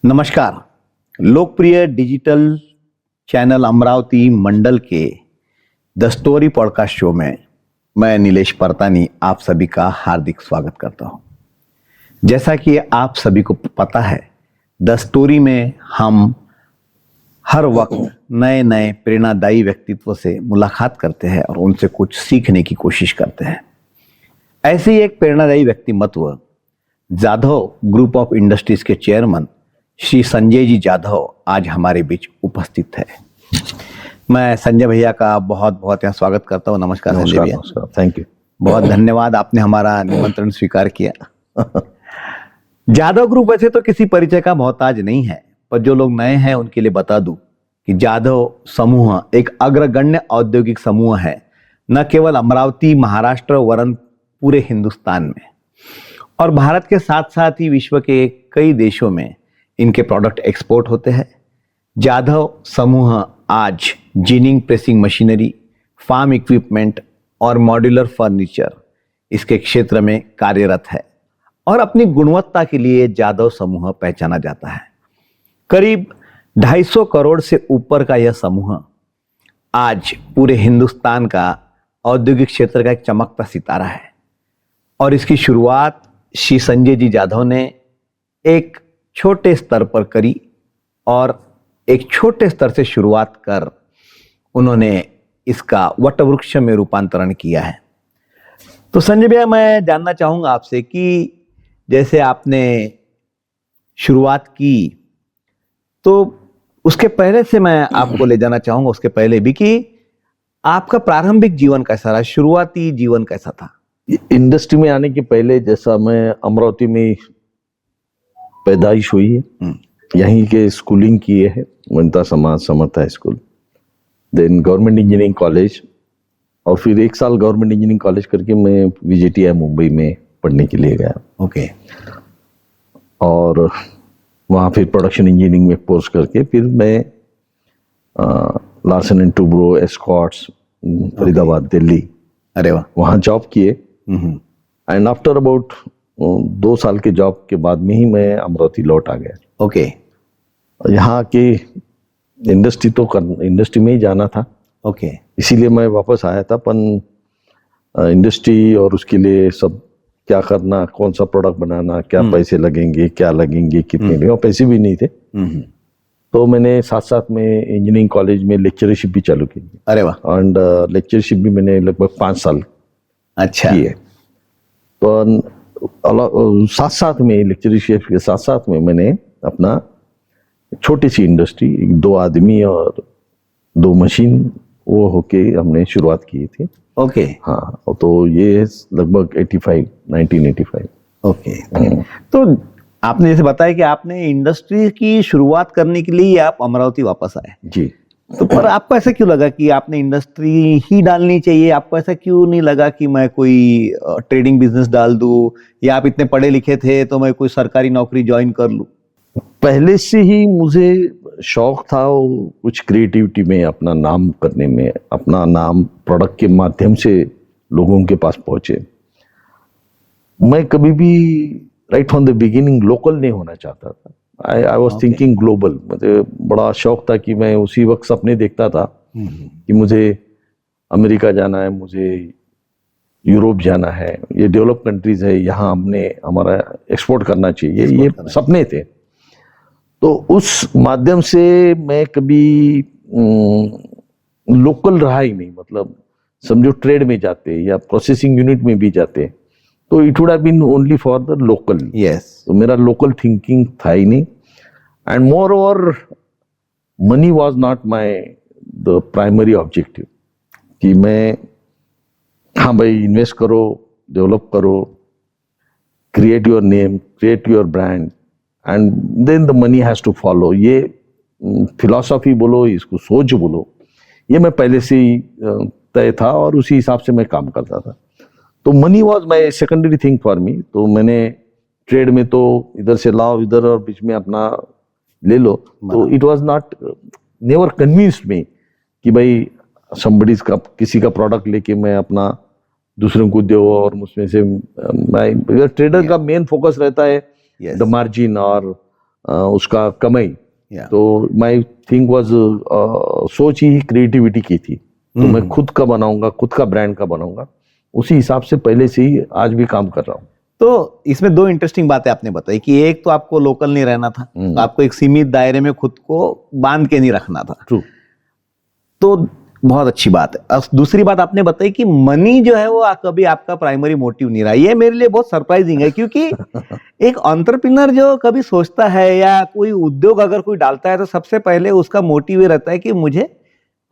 नमस्कार। लोकप्रिय digital channel Amravati मंडल के द स्टोरी पॉडकास्ट शो में मैं नीलेश परतानी आप सभी का हार्दिक स्वागत करता हूं। जैसा कि आप सभी को पता है, द स्टोरी में हम हर वक्त नए नए प्रेरणादायी व्यक्तित्व से मुलाकात करते हैं और उनसे कुछ सीखने की कोशिश करते हैं। ऐसे ही एक प्रेरणादायी व्यक्तिमत्व जाधव ग्रुप ऑफ इंडस्ट्रीज के चेयरमैन श्री संजय जी जाधव आज हमारे बीच उपस्थित है। मैं संजय भैया का बहुत बहुत यहाँ स्वागत करता हूँ। नमस्कार संजय भैया। Thank you. बहुत धन्यवाद, आपने हमारा निमंत्रण स्वीकार किया। जाधव ग्रुप वैसे तो किसी परिचय का मोहताज नहीं है, पर जो लोग नए हैं उनके लिए बता दूं कि जाधव समूह एक अग्रगण्य औद्योगिक समूह है, न केवल अमरावती महाराष्ट्र वरन पूरे हिंदुस्तान में, और भारत के साथ साथ ही विश्व के कई देशों में इनके प्रोडक्ट एक्सपोर्ट होते हैं। जाधव समूह आज ginning pressing machinery, farm equipment और मॉड्यूलर फर्नीचर इसके क्षेत्र में कार्यरत है और अपनी गुणवत्ता के लिए जाधव समूह पहचाना जाता है। करीब 250 करोड़ से ऊपर का यह समूह आज पूरे हिंदुस्तान का औद्योगिक क्षेत्र का एक चमकता सितारा है और इसकी शुरुआत श्री संजय जी जाधव ने एक छोटे स्तर पर करी और एक छोटे स्तर से शुरुआत कर उन्होंने इसका वटवृक्ष में रूपांतरण किया है। तो संजय भैया, मैं जानना चाहूंगा आपसे कि जैसे आपने शुरुआत की तो उसके पहले से मैं आपको ले जाना चाहूंगा, उसके पहले भी, कि आपका प्रारंभिक जीवन कैसा रहा, शुरुआती जीवन कैसा था? इंडस्ट्री में आने के पहले, जैसा मैं अमरावती में पैदाइश हुई है, यहीं के स्कूलिंग किए है, Vanita Samaj Samarth high school, then government engineering college, और फिर 1 साल गवर्नमेंट इंजीनियरिंग कॉलेज करके मैं VJTI मुंबई में पढ़ने के लिए गया। ओके। और वहाँ फिर प्रोडक्शन इंजीनियरिंग में कोर्स करके फिर मैं Larsen and Toubro, Escorts, Faridabad, Delhi, अरे वाह, वहाँ जॉब किए। एंड आफ्टर अबाउट 2 साल के जॉब के बाद में ही मैं अमरावती लौट आ गया। ओके। यहाँ के इंडस्ट्री में ही जाना था। ओके। इसीलिए मैं वापस आया था, पर इंडस्ट्री और उसके लिए सब क्या करना, कौन सा प्रोडक्ट बनाना, क्या पैसे लगेंगे, क्या लगेंगे, कितने लगेंगे, और पैसे भी नहीं थे। तो मैंने साथ साथ में इंजीनियरिंग कॉलेज में लेक्चरशिप भी चालू की। अरे वाह। एंड लेक्चरशिप भी मैंने लगभग 5 साल अच्छा की है। तो साथ साथ में लेक्चरशिप के साथ साथ में मैंने अपना छोटी सी इंडस्ट्री, 2 आदमी और 2 मशीन, वो होके हमने शुरुआत की थी। ओके। हाँ, तो ये लगभग 1985। ओके। तो आपने जैसे बताया कि आपने इंडस्ट्री की शुरुआत करने के लिए आप अमरावती वापस आए जी। तो पर आपको ऐसा क्यों लगा कि आपने इंडस्ट्री ही डालनी चाहिए? आपको ऐसा क्यों नहीं लगा कि मैं कोई ट्रेडिंग बिजनेस डाल दूं, या आप इतने पढ़े लिखे थे तो मैं कोई सरकारी नौकरी ज्वाइन कर लूं? पहले से ही मुझे शौक था कुछ क्रिएटिविटी में, अपना नाम करने में, अपना नाम प्रोडक्ट के माध्यम से लोगों के पास पहुंचे। मैं कभी भी right from the beginning local नहीं होना चाहता था। I was thinking global. मुझे बड़ा शौक था कि मैं उसी वक्त सपने देखता था कि मुझे अमेरिका जाना है, मुझे यूरोप जाना है, ये डेवलप कंट्रीज है, यहाँ हमने हमारा एक्सपोर्ट करना चाहिए, ये सपने थे। तो उस माध्यम से मैं कभी लोकल रहा ही नहीं। मतलब समझो ट्रेड में जाते या प्रोसेसिंग यूनिट में भी जाते तो it would have been only for the local. Yes. तो मेरा लोकल थिंकिंग था ही नहीं। And moreover money was not my the primary objective, कि मैं, हाँ भाई, इन्वेस्ट करो, डेवलप करो, create your name, create your brand, and then the money has to follow. ये फिलॉसफी बोलो, इसको सोच बोलो, ये मैं पहले से ही तय था और उसी हिसाब से मैं काम करता था। तो money was my secondary thing for me. तो मैंने ट्रेड में तो इधर से लाओ, इधर और बीच में अपना ले लो। तो it was not, never convinced मी कि भाई समबडीज का, किसी का प्रोडक्ट लेके मैं अपना दूसरों को दो और उसमें से ट्रेडर का मेन फोकस रहता है द मार्जिन और उसका कमाई, Yeah. तो माई थिंक वाज सोच ही क्रिएटिविटी की थी। तो मैं खुद का बनाऊंगा, खुद का ब्रांड का बनाऊंगा, उसी हिसाब से पहले से ही आज भी काम कर रहा हूँ। तो इसमें दो इंटरेस्टिंग बातें आपने बताई कि एक तो आपको लोकल नहीं रहना था, तो आपको एक सीमित दायरे में खुद को बांध के नहीं रखना था, ट्रू। तो बहुत अच्छी बात है। और दूसरी बात आपने बताई कि मनी जो है वो कभी आपका प्राइमरी मोटिव नहीं रहा। ये मेरे लिए बहुत सरप्राइजिंग है, क्योंकि एक एंटरप्रेन्योर जो कभी सोचता है या कोई उद्योग अगर कोई डालता है तो सबसे पहले उसका मोटिव ये रहता है कि मुझे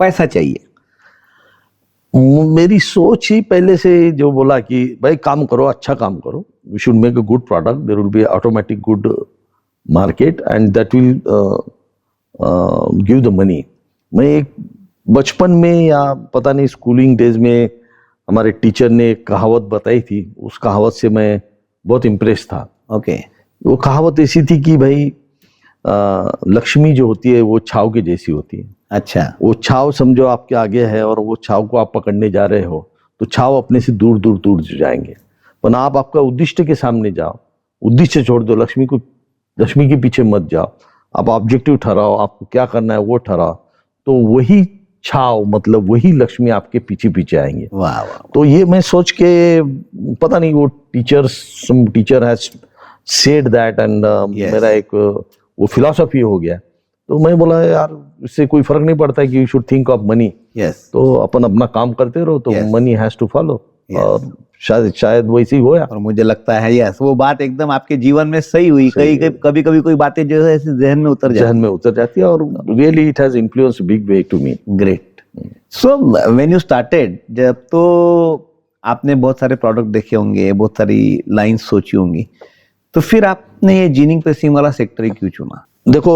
पैसा चाहिए। मेरी सोच ही पहले से जो बोला कि भाई काम करो, अच्छा काम करो, we should make a good product, there will be automatic good market and that will give the money. मैं एक बचपन में या पता नहीं स्कूलिंग डेज में हमारे टीचर ने एक कहावत बताई थी, उस कहावत से मैं बहुत इम्प्रेस था। ओके। वो कहावत ऐसी थी कि भाई लक्ष्मी जो होती है वो छाव की जैसी होती है। अच्छा। वो छाव समझो आपके आगे है और वो छाव को आप पकड़ने जा रहे हो तो छाव अपने से दूर दूर दूर जाएंगे, पर आप आपका उद्देश्य के सामने जाओ, उद्देश्य छोड़ दो, लक्ष्मी के पीछे मत जाओ, आप ऑब्जेक्टिव ठहराओ, आपको क्या करना है वो ठहराओ, तो वही छाव मतलब वही लक्ष्मी आपके पीछे पीछे आएंगे। वाह वाह। तो ये मैं सोच के, पता नहीं वो some teacher has said that and मेरा एक वो फिलॉसफी हो गया। तो मैं बोला यार इससे कोई फर्क नहीं पड़ता है कि you should think of money. Yes. तो अपन अपना काम करते रहो तो मनी हैज टू फॉलो। और शायद वैसे ही होया। और मुझे लगता है यस वो बात एकदम आपके जीवन में सही हुई। कभी कभी कोई बातें जो है ऐसे जहन में उतर जाती है और really it has influenced big way to me. Great. So when you started, जब तो आपने बहुत सारे प्रोडक्ट देखे होंगे, बहुत सारी लाइंस सोची होंगी, तो फिर आपने ये जीनिंग प्रेसिंग वाला सेक्टर ही क्यों चुना? देखो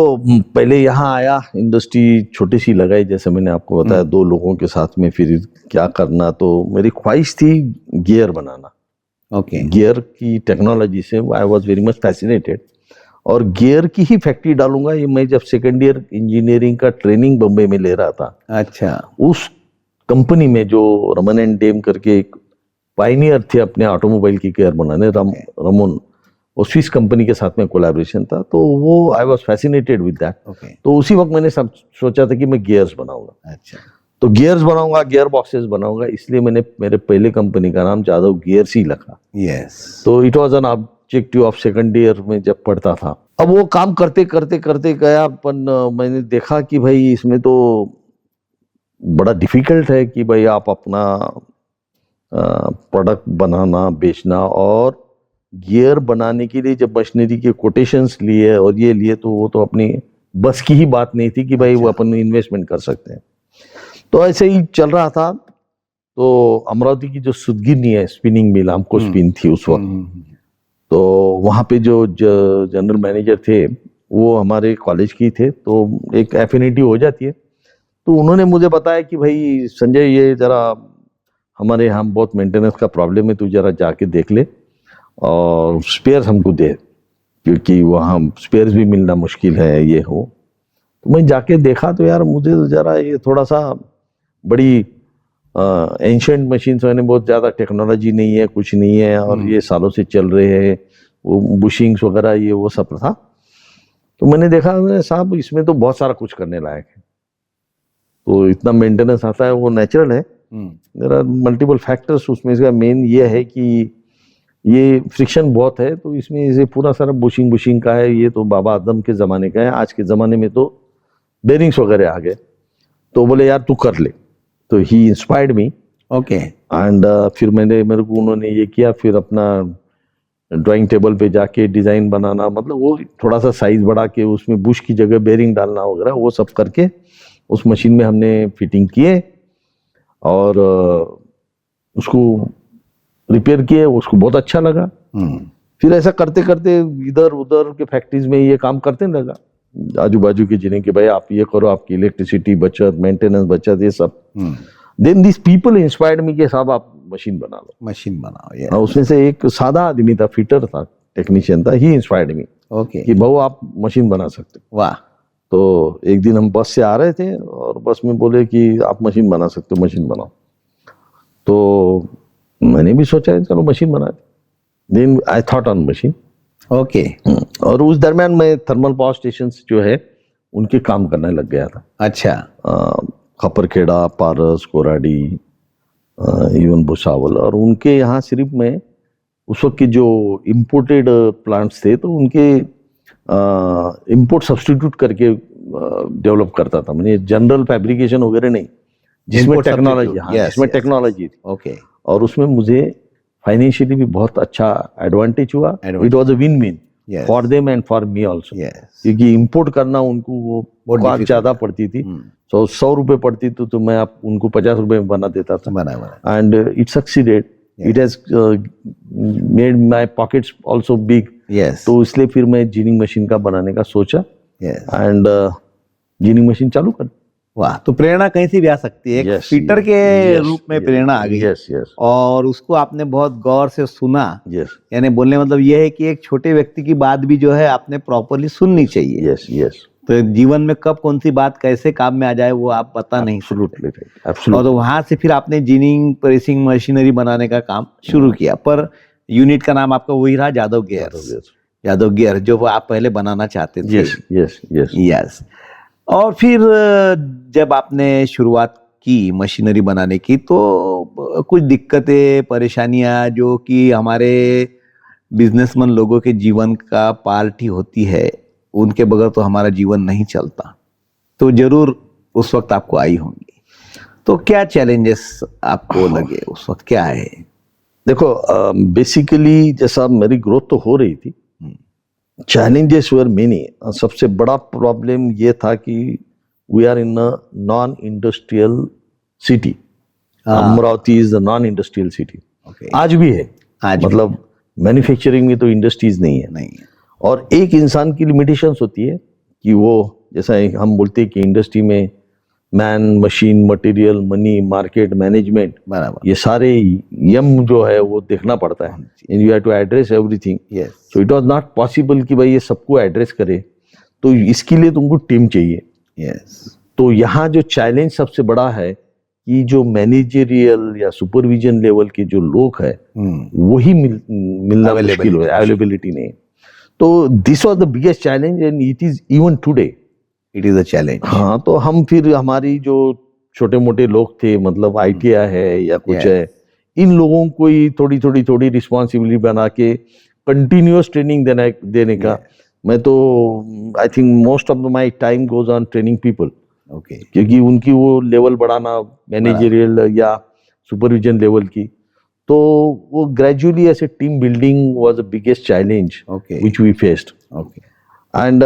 पहले यहाँ आया, इंडस्ट्री छोटी सी लगाई, जैसे मैंने आपको बताया 2 लोगों के साथ में, फिर क्या करना, तो मेरी ख्वाहिश थी गियर बनाना। ओके। गियर की टेक्नोलॉजी से I was very much fascinated, और गियर की ही फैक्ट्री डालूंगा। ये मैं जब सेकेंड ईयर इंजीनियरिंग का ट्रेनिंग बम्बई में ले रहा था, अच्छा, उस कंपनी में जो रमन एंड डेम करके एक पायनियर थे अपने ऑटोमोबाइल की गियर बनाने, रमन, और स्विस कंपनी के साथ में कोलैबोरेशन था, तो वो I was fascinated with that. तो उसी वक्त मैंने सब सोचा था कि मैं गियर्स बनाऊंगा। अच्छा। तो गियर्स बनाऊंगा, गियर बॉक्सेस बनाऊंगा, इसलिए मैंने मेरे पहले कंपनी का नाम जादव गियर्स ही रखा। यस। तो it was an objective of second year में जब पढ़ता था। अब वो काम करते करते करते गया, पर मैंने देखा कि भाई इसमें तो बड़ा डिफिकल्ट है कि भाई आप अपना प्रोडक्ट बनाना, बेचना, और गियर बनाने के लिए जब मशीनरी के कोटेशंस लिए और ये लिए, तो वो तो अपनी बस की ही बात नहीं थी कि भाई वो अपन इन्वेस्टमेंट कर सकते हैं। तो ऐसे ही चल रहा था। तो अमरावती की जो सुदगिरनी है स्पिनिंग मिल, हमको स्पिन थी उस वक्त, तो वहाँ पे जो जनरल मैनेजर थे वो हमारे कॉलेज की थे, तो एक एफिनिटी हो जाती है। तो उन्होंने मुझे बताया कि भाई संजय, ये जरा हमारे यहाँ बहुत मेंटेनेंस का प्रॉब्लम है, तू जरा जाके देख ले और स्पेयर्स हमको दे, क्योंकि वहाँ स्पेयर्स भी मिलना मुश्किल है, ये हो। तो मैं जाके देखा तो यार मुझे जरा ये थोड़ा सा बड़ी एंशिएंट मशीन्स, मैंने बहुत ज़्यादा टेक्नोलॉजी नहीं है, कुछ नहीं है, और ये सालों से चल रहे हैं, वो बुशिंग्स वगैरह ये वो सब था। तो मैंने देखा साहब इसमें तो बहुत सारा कुछ करने लायक है। तो इतना मेंटेनेंस आता है वो नेचुरल है, देयर आर मल्टीपल फैक्टर्स उसमें। इसका मेन ये है कि ये फ्रिक्शन बहुत है, तो इसमें इसे पूरा सारा बुशिंग का है, ये तो बाबा आदम के ज़माने का है, आज के ज़माने में तो बेरिंग्स वगैरह आ गए। तो बोले यार तू कर ले। तो ही इंस्पायर्ड मी। ओके। एंड फिर मेरे को उन्होंने ये किया, फिर अपना ड्राइंग टेबल पे जाके डिज़ाइन बनाना, मतलब वो थोड़ा सा साइज बढ़ा के उसमें बुश की जगह बेरिंग डालना वगैरह, वो सब करके उस मशीन में हमने फिटिंग किए और उसको रिपेयर किए, उसको बहुत अच्छा लगा। फिर ऐसा करते करते इधर उधर के फैक्ट्रीज में ये काम करते लगा, आजू बाजू के जिन्हें कि भाई आप ये करो, आपकी इलेक्ट्रिसिटी बचत, मेंटेनेंस बचत, ये सब। Then this people inspired me कि साहब आप मशीन बना लो, मशीन बनाओ। उसमें से एक सादा आदमी था, फिटर था, टेक्नीशियन था, ही इंस्पायर्ड मी ओके कि भाऊ आप मशीन बना सकते। वाह। तो एक दिन हम बस से आ रहे थे और बस में बोले कि आप मशीन बना सकते हो, मशीन बनाओ। तो मैंने भी सोचा चलो मशीन बना दे। Then I thought on machine. Okay. और उस दरमियान मैं थर्मल पावर स्टेशन जो है उनके काम करने लग गया था। अच्छा। खपरखेड़ा, पारस, कोराडी, इवन भुसावल। और उनके यहाँ सिर्फ मैं उस वक्त के जो इम्पोर्टेड प्लांट्स थे तो उनके इंपोर्ट सब्स्टिट्यूट करके डेवलप करता था, मुझे जनरल फैब्रिकेशन वगैरह नहीं, जिसमें Import टेक्नोलॉजी, substitute, हाँ, yes, जिसमें yes, टेक्नोलॉजी थी। ओके। और उसमें मुझे फाइनेंशियली भी बहुत अच्छा एडवांटेज हुआ। It was a win win Yes. For them and for me also, yes. क्योंकि इंपोर्ट करना उनको वो बहुत कॉस्ट difficult ज्यादा है। पड़ती थी। तो 100 रुपए पड़ती थी तो मैं आप उनको 50 रुपए में बना देता था। बना and it succeeded, it has made my pockets also big. Yes. तो इसलिए फिर मैं जीनिंग मशीन का बनाने का सोचा यस। एंड जीनिंग मशीन चालू कर। वाह, तो प्रेरणा कहीं से भी आ सकती है। एक Yes, फीटर के yes, रूप में yes, प्रेरणा आ गई। yes, yes, और उसको आपने बहुत गौर से सुना। yes, यानी बोलने का मतलब ये है कि एक छोटे व्यक्ति की बात भी जो है आपने प्रॉपरली सुननी चाहिए। yes, yes. तो जीवन में कब कौन सी बात कैसे काम में आ जाए वो आप बता नहीं सकते। Absolutely right, और absolutely. तो वहां से फिर आपने जीनिंग प्रेसिंग मशीनरी बनाने का काम शुरू किया। पर यूनिट का नाम आपका वही रहा, Yadav gears. Yes, Yadav gear जो आप पहले बनाना चाहते थे। yes, yes, yes. यस। और फिर जब आपने शुरुआत की मशीनरी बनाने की तो कुछ दिक्कतें, परेशानियां जो कि हमारे बिजनेसमैन लोगों के जीवन का पार्ट ही होती है, उनके बगैर तो हमारा जीवन नहीं चलता, तो जरूर उस वक्त आपको आई होंगी। तो क्या चैलेंजेस आपको लगे उस वक्त, क्या है? देखो, बेसिकली जैसा मेरी ग्रोथ तो हो रही थी, चैलेंजेस वर मेनी। सबसे बड़ा प्रॉब्लम ये था कि we are in a non industrial city. Amravati is the non industrial city. आज भी है, आज मतलब मैन्युफैक्चरिंग में तो इंडस्ट्रीज नहीं है। नहीं। और एक इंसान की लिमिटेशंस होती है कि वो, जैसा हम बोलते हैं कि इंडस्ट्री में man, machine, material, money, market, management, बराबर। ये सारे यम जो है वो देखना पड़ता है। And you have to address everything. Yes. So it was not possible कि भाई ये सबको एड्रेस करे, तो इसके लिए तुमको टीम चाहिए। यस। तो यहाँ जो चैलेंज सबसे बड़ा है कि जो मैनेजरियल या सुपरविजन लेवल के जो लोग हैं वही मिलना मुश्किल हो, अवेलेबिलिटी नहीं। तो this was the biggest challenge and it is even today, it is a challenge. हाँ, तो हम फिर हमारी जो छोटे मोटे लोग थे, मतलब ITI है या कुछ है, इन लोगों को ही थोड़ी रिस्पॉन्सिबिलिटी बना के कंटिन्यूअस ट्रेनिंग देने का। मैं तो I think most of my time goes on training people. Okay. क्योंकि उनकी वो लेवल बढ़ाना, मैनेजरियल या सुपरविजन लेवल की, तो वो ग्रेजुअली ऐसे team building was the biggest challenge which we faced. Okay. And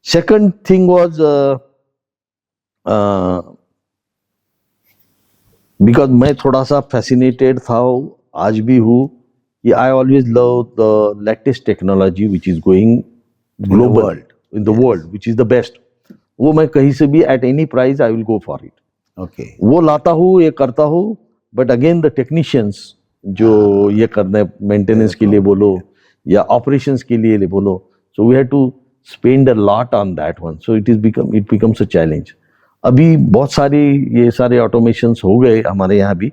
second thing was because मैं थोड़ा सा fascinated था, आज भी हूँ, कि I always love the latest technology which is going global in the world, which is the best. वो मैं कहीं से भी at any price I will go for it. Okay. वो लाता हूँ, ये करता हूँ, but again the technicians जो ये करने, मेंटेनेंस के लिए बोलो या operations के लिए बोलो, so we had to spend a lot on that one, so it becomes a challenge. अभी बहुत सारी ये सारे automations हो गए हमारे यहाँ भी,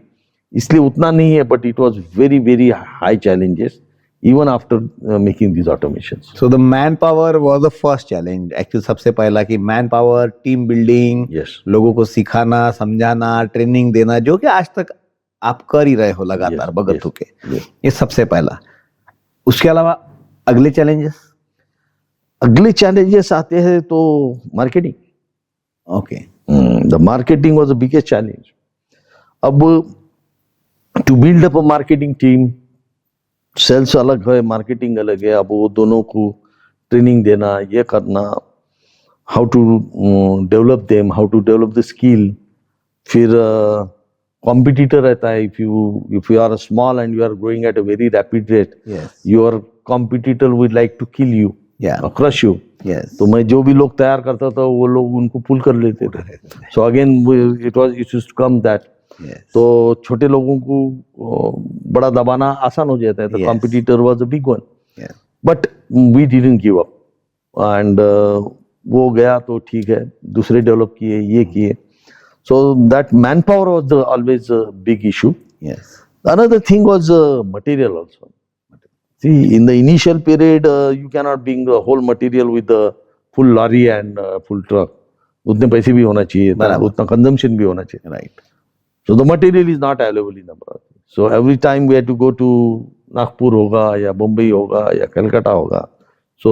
इसलिए उतना नहीं है, but it was very high challenges even after making these automations. So the manpower was the first challenge. Actually सबसे पहला कि manpower, team building, Yes. लोगों को सिखाना, समझाना, ट्रेनिंग देना, जो कि आज तक आप कर ही रहे हो लगातार बगैर थूके। ये सबसे पहला। उसके अलावा अगले challenges? अगले challenges आते हैं तो marketing. Okay. The marketing was the biggest challenge. अब to build up a marketing team, sales अलग है, मार्केटिंग अलग है, अब वो दोनों को ट्रेनिंग देना, ये करना, how to develop them, how to develop the skill. फिर कॉम्पिटिटर रहता है, if you are small and you are growing at a very rapid rate, your competitor would like to kill you, crush you. तो मैं जो भी लोग तैयार करता था वो लोग उनको पुल कर लेते थे। So again it used to come that. तो छोटे लोगों को बड़ा दबाना आसान हो जाता है। तो competitor was a big one, but we didn't give up and वो गया तो ठीक है, दूसरे डेवलप किए, ये किए। So that man power was always a big issue. Another thing was material also. See, in the initial period, you cannot bring the whole material with the full lorry and full truck. उतने पैसे भी होना चाहिए था, बराबर। उतना consumption भी होना चाहिए. Right. So the material is not available in Amravati. So every time we had to go to Nagpur होगा या Bombay होगा या Calcutta होगा. So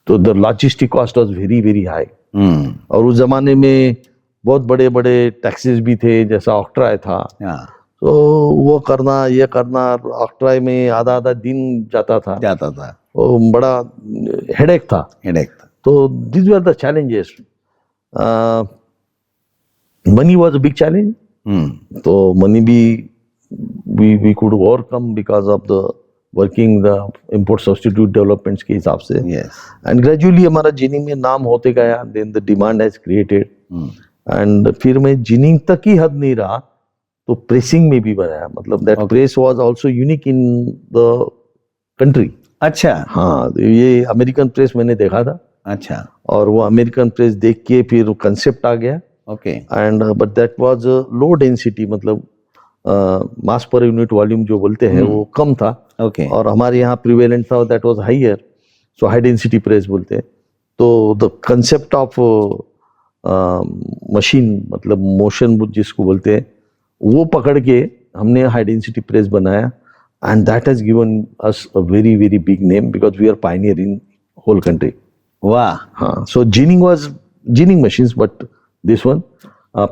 the logistic cost was very very high. और उस जमाने में बहुत बड़े बड़े टैक्सेस भी थे, जैसा ऑक्ट्राय था. तो वो करना ये करना, ऑक्ट्राय में आधा आधा दिन जाता था. वो बड़ा हेडेक था. तो these were the challenges. Money was a big challenge. तो money भी we could overcome because of the working the import substitute developments के हिसाब से. And gradually हमारा जिनिंग में नाम होते गया. Then the demand has created. And फिर मैं जिनिंग तक ही हद नहीं रहा, तो प्रेसिंग में भी बनाया. मतलब that press was also unique in the country. अच्छा. हाँ, ये अमेरिकन प्रेस मैंने देखा था. अच्छा. और वो अमेरिकन प्रेस देख के फिर कंसेप्ट आ गया. Okay. And but that was low density, मतलब मास पर यूनिट वॉल्यूम जो बोलते हैं वो कम था. ओके. और हमारे यहाँ प्रिवेलेंट था, that was higher. So high density press बोलते हैं. तो द कंसेप्ट ऑफ मशीन, मतलब मोशन जिसको बोलते हैं, वो पकड़ के हमने हाई डेंसिटी प्रेस बनाया. And that has given us a very very big name because we are pioneer in whole country. वाह. हाँ. So ginning machines, but this one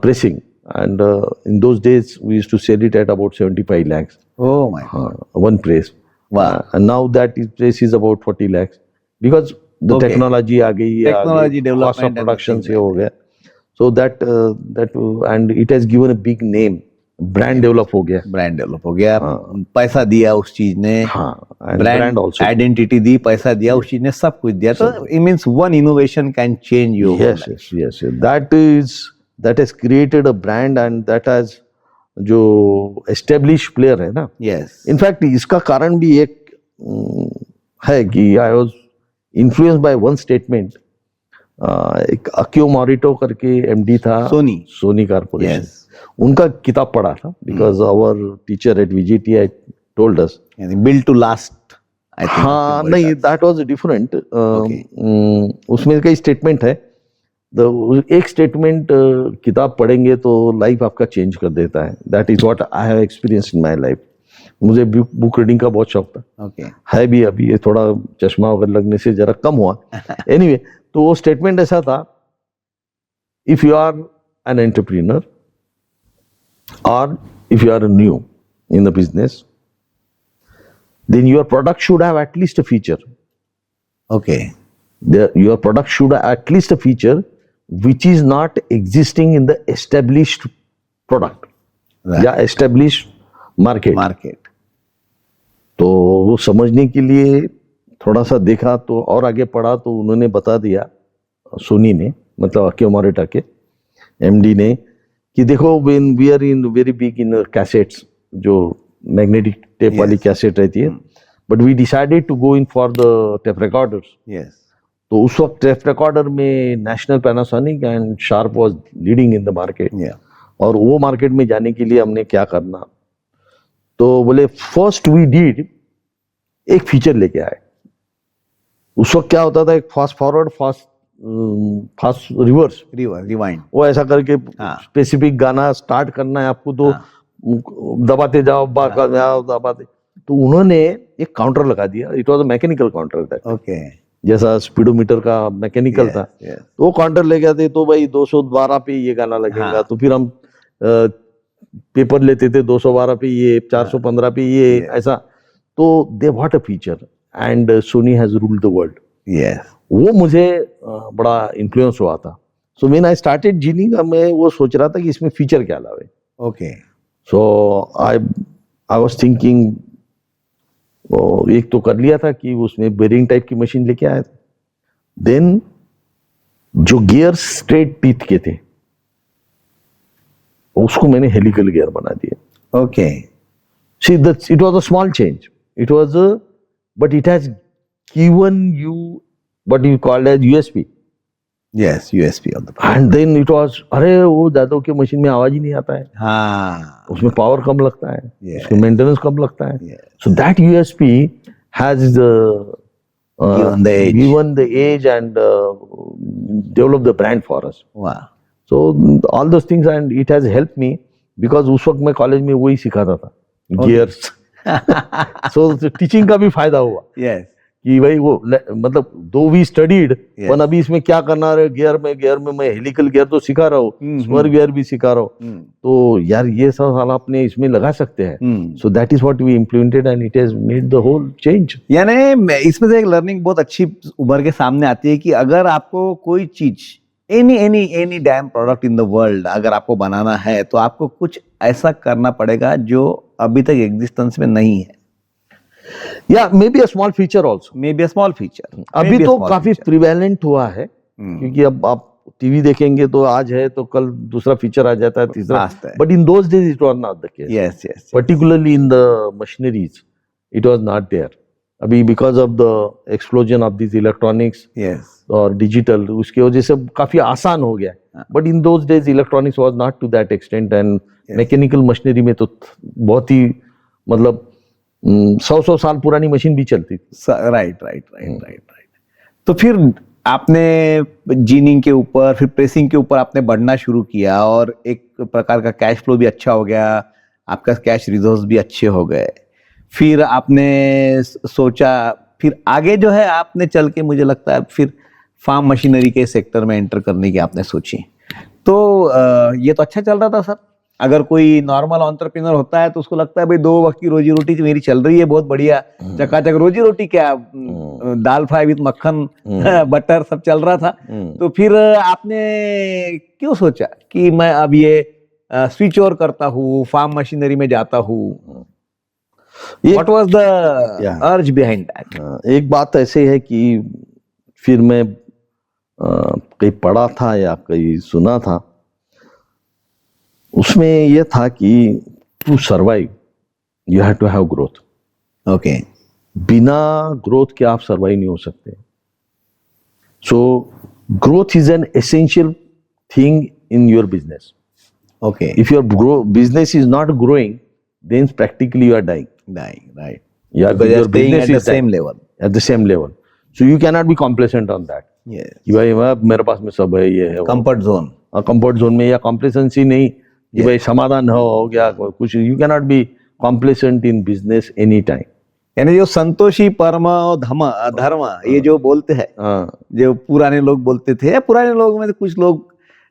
pressing, and in those days we used to sell it at about 75 lakhs. Oh my. One press. Wow. And now that press is about 40 lakhs because the technology आ गई, technology development, cost of production से हो गया. So that and it has given a big name. Brand develop हो गया. पैसा दिया उस चीज ने. ब्रांड ऑल्सो आइडेंटिटी दी, पैसा दिया उस चीज ने, सब कुछ दिया. तो it means one innovation can change your. Yes. That has created a brand and that has, जो एस्टेब्लिश प्लेयर है ना. यस. इनफैक्ट इसका कारण भी एक है कि I was influenced by one statement. एक अकियो मोरिटो करके एमडी था सोनी कॉर्पोरेशन. उनका किताब पढ़ा था because our teacher at VGT told us build to last. हाँ, नहीं, दैट वाज डिफरेंट. उसमें कई स्टेटमेंट है. एक स्टेटमेंट किताब पढ़ेंगे तो लाइफ आपका चेंज कर देता है. That is what I have experience in my life. मुझे बुक रीडिंग का बहुत शौक था. है भी अभी, ये थोड़ा चश्मा वगैरह लगने से जरा कम हुआ. एनीवे, तो वो स्टेटमेंट ऐसा था, if you are an entrepreneur or if you are new in the business, then your product should have at least a feature. Okay. Your product should have at least a feature which is not existing in the established product. Right. या established market. तो वो समझने के लिए थोड़ा सा देखा, तो और आगे पढ़ा, तो उन्होंने बता दिया, सोनी ने, मतलब अकियो मोरिटा के MD ने, कि देखो when we are in very big in cassettes, जो मैग्नेटिक टेप वाली कैसेट रहती है, but we decided to go in for the tape recorders. तो उस वक्त टेप रिकॉर्डर में national Panasonic and sharp was leading in the market. और वो मार्केट में जाने के लिए हमने क्या करना, तो बोले फर्स्ट वी डिड एक फीचर लेके आए. उस वक्त क्या होता था, एक fast forward, fast reverse, rewind, वो ऐसा करके स्पेसिफिक गाना स्टार्ट करना है आपको, तो दबाते जाओ, दबाते. तो उन्होंने एक काउंटर लगा दिया. It was a mechanical counter that. Okay. जैसा स्पीडोमीटर का मैकेनिकल था. तो वो काउंटर ले गए थे, तो भाई 212 पे ये गाना लगेगा. तो फिर हम पेपर लेते थे, 212 पे ये, 415 पे ये, ऐसा. तो they what a feature, and Sony has ruled the world. वो मुझे बड़ा इन्फ्लुएंस हुआ था. So when I started ginning, मैं वो सोच रहा था कि इसमें फीचर क्या लावे. Okay. So I was thinking, एक तो कर लिया था कि उसमें बेरिंग टाइप की मशीन लेके आया था. देन जो गियर स्ट्रेट टीथ के थे, उसको मैंने हेलिकल गियर बना दिया. Okay. See it was a small change. It was but it has given you what you call as USP. Yes, USP of the product. And then it was, अरे वो जादव के machine में आवाज ही नहीं आता है, हाँ, उसमें पावर कम लगता है, Yes. उसमें मेंटेनेंस कम लगता है. yes. So that USP has Given the edge. given the edge and developed the brand for us. वाह, So all those things, and it has helped me because उस वक्त मैं कॉलेज में वही सिखाता था, गियर्स. So टीचिंग का भी फायदा हुआ yes, कि भाई वो मतलब दो वी स्टडीड, Yes. पर अभी इसमें क्या करना है, गियर में मैं हेलिकल गियर तो सिखा रहा हूँ, स्पर गियर भी सिखा रहा हूँ, तो यार ये सब साल आपने इसमें लगा सकते हैं. So that is what we implemented and it has made the whole change. यानी इसमें से एक लर्निंग बहुत अच्छी उभर के सामने आती है कि अगर आपको कोई चीज any damn product in the world अगर आपको बनाना है तो आपको कुछ ऐसा करना पड़ेगा जो अभी तक एग्जिस्टेंस में नहीं है. या may be a small feature also. May be a small feature. अभी तो काफी प्रिवेलेंट हुआ है, क्योंकि अब आप टीवी देखेंगे तो आज है तो कल दूसरा फीचर आ जाता है, तीसरा. Fast है. But in those days it was not the case. Yes yes Particularly in the machineries, it was not there. अभी because of the explosion of these electronics yes और digital, उसकी वजह से काफी आसान हो गया. But in those days electronics was not to that extent, and mechanical machinery में तो बहुत ही मतलब 100 साल पुरानी मशीन भी चलती थी. राइट. तो फिर आपने जीनिंग के ऊपर फिर प्रेसिंग के ऊपर आपने बढ़ना शुरू किया और एक प्रकार का कैश फ्लो भी अच्छा हो गया, आपका कैश रिजर्व्स भी अच्छे हो गए. फिर आपने सोचा, फिर आगे जो है आपने चल के मुझे लगता है फिर फार्म मशीनरी के सेक्टर में एंटर करने की आपने सोची. तो ये तो अच्छा चल रहा था सर. अगर कोई नॉर्मल एंटरप्रेन्योर होता है तो उसको लगता है भाई 2 वक्त की रोजी रोटी मेरी चल रही है, बहुत बढ़िया चकाचक रोजी रोटी, क्या दाल फ्राई विद मक्खन बटर सब चल रहा था. तो फिर आपने क्यों सोचा कि मैं अब ये स्विच ओवर करता हूँ, फार्म मशीनरी में जाता हूँ? What was the urge behind that? एक बात ऐसे है कि फिर मैं कहीं पढ़ा था या कहीं सुना था, उसमें यह था कि to survive you have to have growth. Okay. बिना ग्रोथ के आप सर्वाइव नहीं हो सकते. So growth is an essential thing in your business. Okay. If your business is not growing, then practically you are dying. Right. Yeah, Because your you're staying business at the is same level. at the same level. So you cannot be complacent on that. Yes. कि भाई मेरे पास में सब है, ये है, comfort zone. Comfort zone में, या कॉम्प्लेसेंसी नहीं कि भाई समाधान हो गया कुछ. You cannot be complacent in business any time. यानी जो संतोषी परम और धर्म ये जो बोलते हैं, जो पुराने लोग बोलते थे, पुराने लोग में कुछ लोग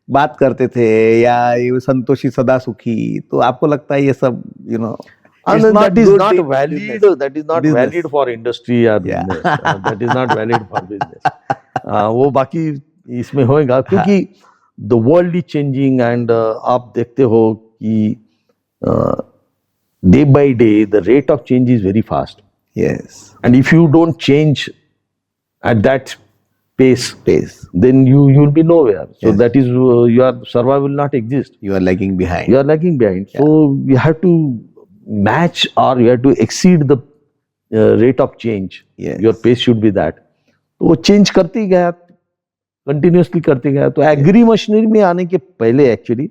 बात करते थे, या ये संतोषी सदा सुखी, तो आपको लगता है ये सब And it's that is good not in valid. business. That is not Business. valid for industry or business. That is not valid for business. वो बाकी इसमें होएगा, क्योंकि the world is changing and आप देखते हो कि day by day the rate of change is very fast. Yes. And if you don't change at that pace, then you will be nowhere. So Yes. that is your survival will not exist. You are lagging behind. You are lagging behind. So you have to match or you have to exceed the rate of change. Yes. Your pace should be that. तो वो change करते गया, continuously करते गया. तो agree machinery में आने के पहले एक्चुअली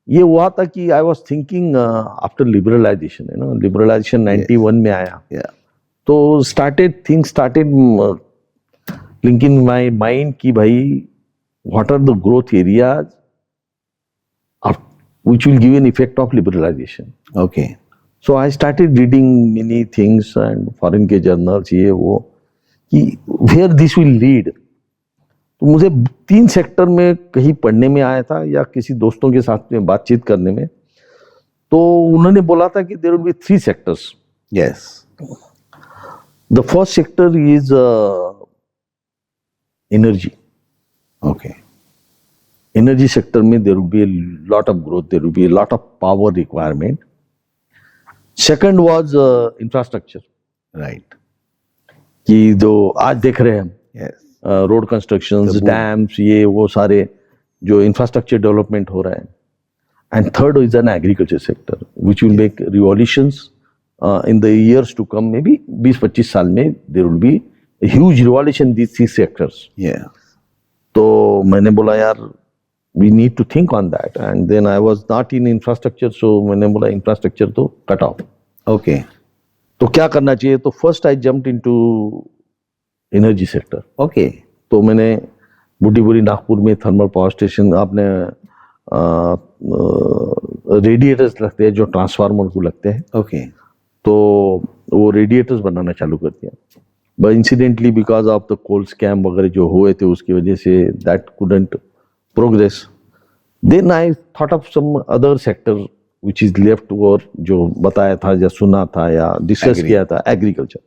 ये हुआ था कि I was thinking after liberalisation, liberalisation 91 में आया. Yeah. तो things started link in my mind कि भाई what are the growth areas which will give an effect of liberalization. Okay. So I started reading many things and foreign के journals, ये वो, कि where this will lead. तो मुझे 3 sector में कहीं पढ़ने में आया था या किसी दोस्तों के साथ में बातचीत करने में, तो उन्होंने बोला था कि there will be 3 sectors. Yes. The first sector is energy. Okay. Energy sector में there will be a lot of growth, there will be a lot of power requirement. Second was infrastructure. Right. कि जो आज देख रहे हैं हम, Yes. Road constructions, The boom. Dams, ये वो सारे जो इंफ्रास्ट्रक्चर डेवलपमेंट हो रहा है. And third is an agriculture sector which will make revolutions in the years to come. Maybe 20-25 साल में there will be huge revolution these 3 sectors. Yeah. तो मैंने बोला यार we need to think on that, and then I was not in infrastructure, so मैंने बोला infrastructure तो cut off, okay तो क्या करना चाहिए? तो फर्स्ट आई jumped into energy sector. Okay तो मैंने बुटीबुरी नागपुर में थर्मल पावर स्टेशन, आपने रेडिएटर्स लगते हैं जो ट्रांसफार्मर को लगते हैं, ओके तो वो रेडिएटर्स बनाना चालू कर दिया। But incidentally because of the coal scam वगैरह जो हुए थे उसकी वजह से that couldn't progress. Then I thought of some other sector which is left over, जो बताया था या सुना था या डिस्कस किया था, agriculture.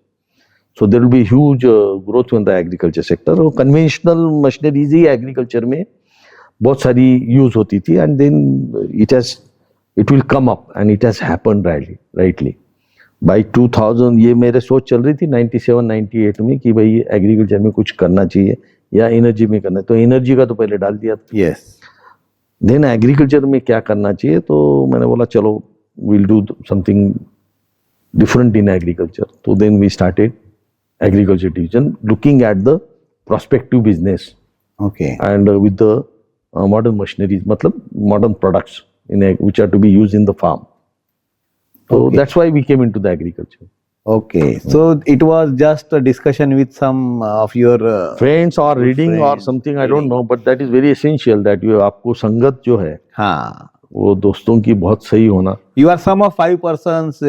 So there will be huge growth in the agriculture sector. और कन्वेंशनल मशीनरीज ही एग्रीकल्चर में बहुत सारी यूज होती थी, and then it will come up and it has happened rightly by 2000। ये मेरे सोच चल रही थी 97-98 में कि भाई एग्रीकल्चर में कुछ करना चाहिए या एनर्जी में करना है, तो एनर्जी का तो पहले डाल दिया था। यस, देन एग्रीकल्चर में क्या करना चाहिए, तो मैंने बोला चलो will do something different in agriculture. तो then we started agriculture division looking at the prospective business okay and with the modern machineries, मतलब modern products which are to be used in the farm. So Okay. that's why we came into the agriculture. okay. So it was just a discussion with some of your Friends or reading or friends, something, I don't reading. know, but that is very essential that you आपको संगत जो है हाँ, वो दोस्तों की बहुत सही होना। you are some of 5 persons,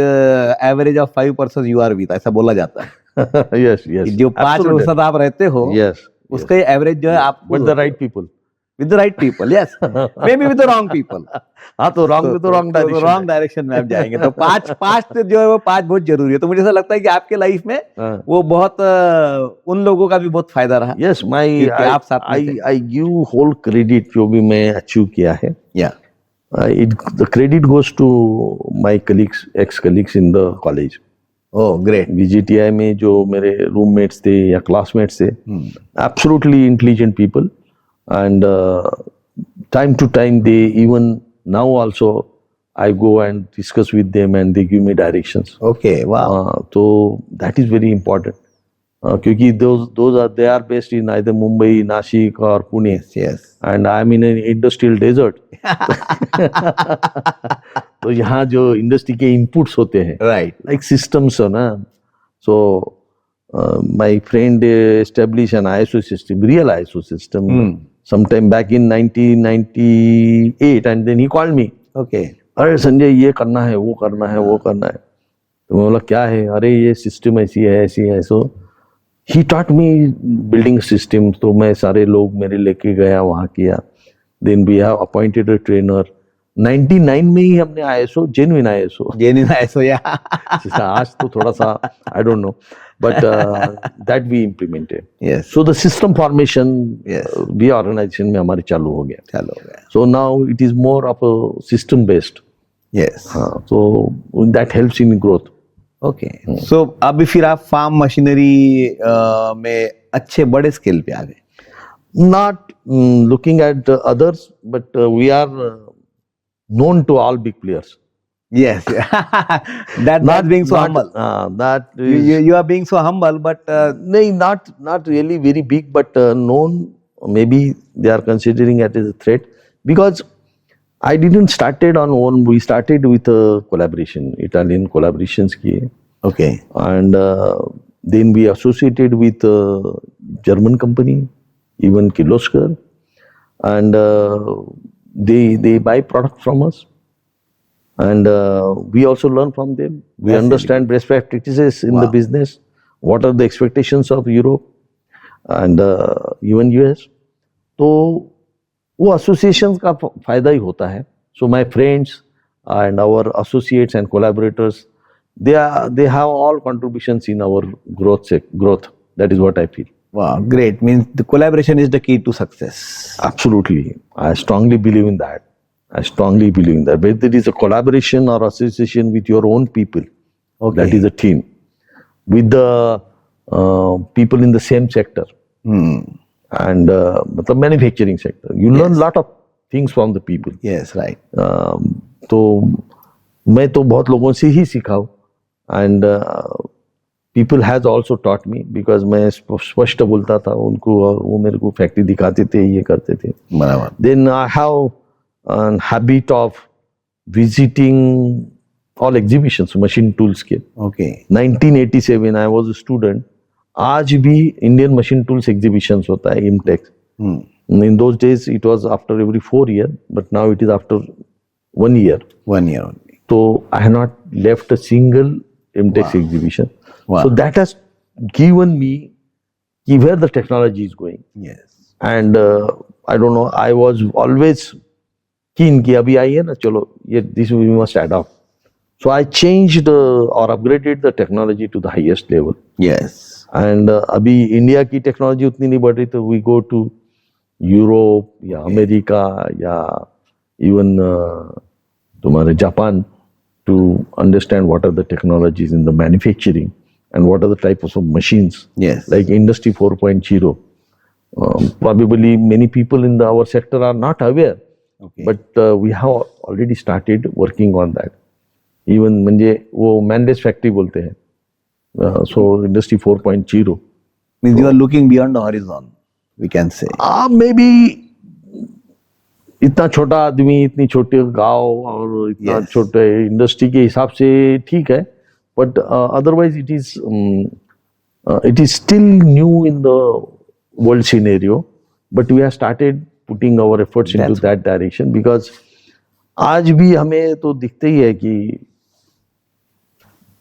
average of 5 persons you are with, ऐसा बोला जाता है Yes, yes. कि जो 5 लोगों के साथ आप रहते हो, Yes. उसका एवरेज जो है आपको But the right people. with the right people, yes, maybe with the wrong people. हाँ, तो wrong में तो wrong direction रॉन्ग डायरेक्शन में आप जाएंगे, तो पांच जो है वो 5 बहुत जरूरी है। तो मुझे ऐसा लगता है कि आपके लाइफ में हाँ. वो बहुत उन लोगों का भी बहुत फायदा रहा। Yes, क्योंकि आप साथ में थे। I give whole credit जो भी मैं अचीव किया है। या The credit goes to my colleagues, ex-colleagues in the college. Oh great, VGTI में जो मेरे रूममेट्स थे या क्लासमेट्स थे, absolutely intelligent people, and time to time they even now also I go and discuss with them and they give me directions. Okay, वाह, तो that is very important. क्योंकि they are based in either Mumbai, Nashik or Pune, yes, and I am in an industrial desert. तो यहाँ जो industry के inputs होते हैं, right, like systems है ना, so my friend established an ISO system, real ISO system, sometime back in 1998, and then he called me, okay, अरे संजय ये करना है, वो करना है, वो करना है। तो मैं बोला क्या है? अरे ये सिस्टम ऐसी है, ऐसी है। सो ही taught me building systems, तो मैं सारे लोग मेरे लेके गया, वहाँ किया। Then we have appointed a trainer. 99 में ही हमने ISO, genuine ISO, genuine ISO, या आज तो थोड़ा सा I don't know, but that we implemented. Yes, So the system formation, Yes. भी organization में हमारे चालू हो गया। चलो हो गया, So now it is more of a system based. Yes, हाँ, so that helps in growth. Okay. So अभी फिर आप फार्म मशीनरी में अच्छे बड़े स्केल पे आ गए। Not looking at others, but we are known to all big players. Yes, that being so humble. That is, You are being so humble, but no, not really very big, but known. Maybe they are considering it as a threat, because I didn't started on own. We started with a collaboration, Italian collaborations kiye, okay, and then we associated with a German company, even Kirloskar, and they buy product from us, and we also learn from them. We That's understand best practices in the Wow. business. What are the expectations of Europe and even US? तो वो associations का फायदा ही होता है. So my friends and our associates and collaborators, they have all contributions in our growth. That is what I feel. wow, great. Means the collaboration is the key to success. Absolutely. I strongly believe in that. Whether it is a collaboration or association with your own people, Okay. that is a team. With the people in the same sector and मतलब manufacturing sector, you learn a lot of things from the people. Yes, right. तो मैं तो बहुत लोगों से ही सीखा हूँ, and people has also taught me because मैं स्पष्ट बोलता था उनको और वो मेरे को फैक्ट्री दिखाते थे, ये करते थे. बराबर. Then I have a habit of visiting all exhibitions, machine tools के. Okay. 1987 I was a student. आज भी इंडियन मशीन टूल्स एग्जीबिशंस होता है IMTEX. In those days it was after every 4 years, but now it is after 1 year. 1 year only. So I have not left a single IMTEX exhibition. Wow. So that has given me where the technology is going. Yes. And I don't know, I was always keen कि अभी आई है ना, चलो ये this we must adopt. So I changed or upgraded the technology to the highest level. Yes. And अभी India की technology उतनी नहीं बढ़ रही, तो we go to यूरोप या अमेरिका या इवन तुम्हारे Japan to understand what are the technologies in the manufacturing and what are the types of machines. Yes. Like Industry 4.0. Probably many people in our sector are not aware, Okay. but we have already started working on that. Even म्हणजे वो मैनलेस factory बोलते हैं. So Industry 4.0. Means you are looking beyond the horizon, we can say. Maybe इतना छोटा आदमी, इतनी छोटे गांव और इतना Yes. छोटे इंडस्ट्री के हिसाब से ठीक है, but otherwise it is still new in the world scenario, but we have started putting our efforts into That's that direction because आज भी हमें तो दिखते ही है कि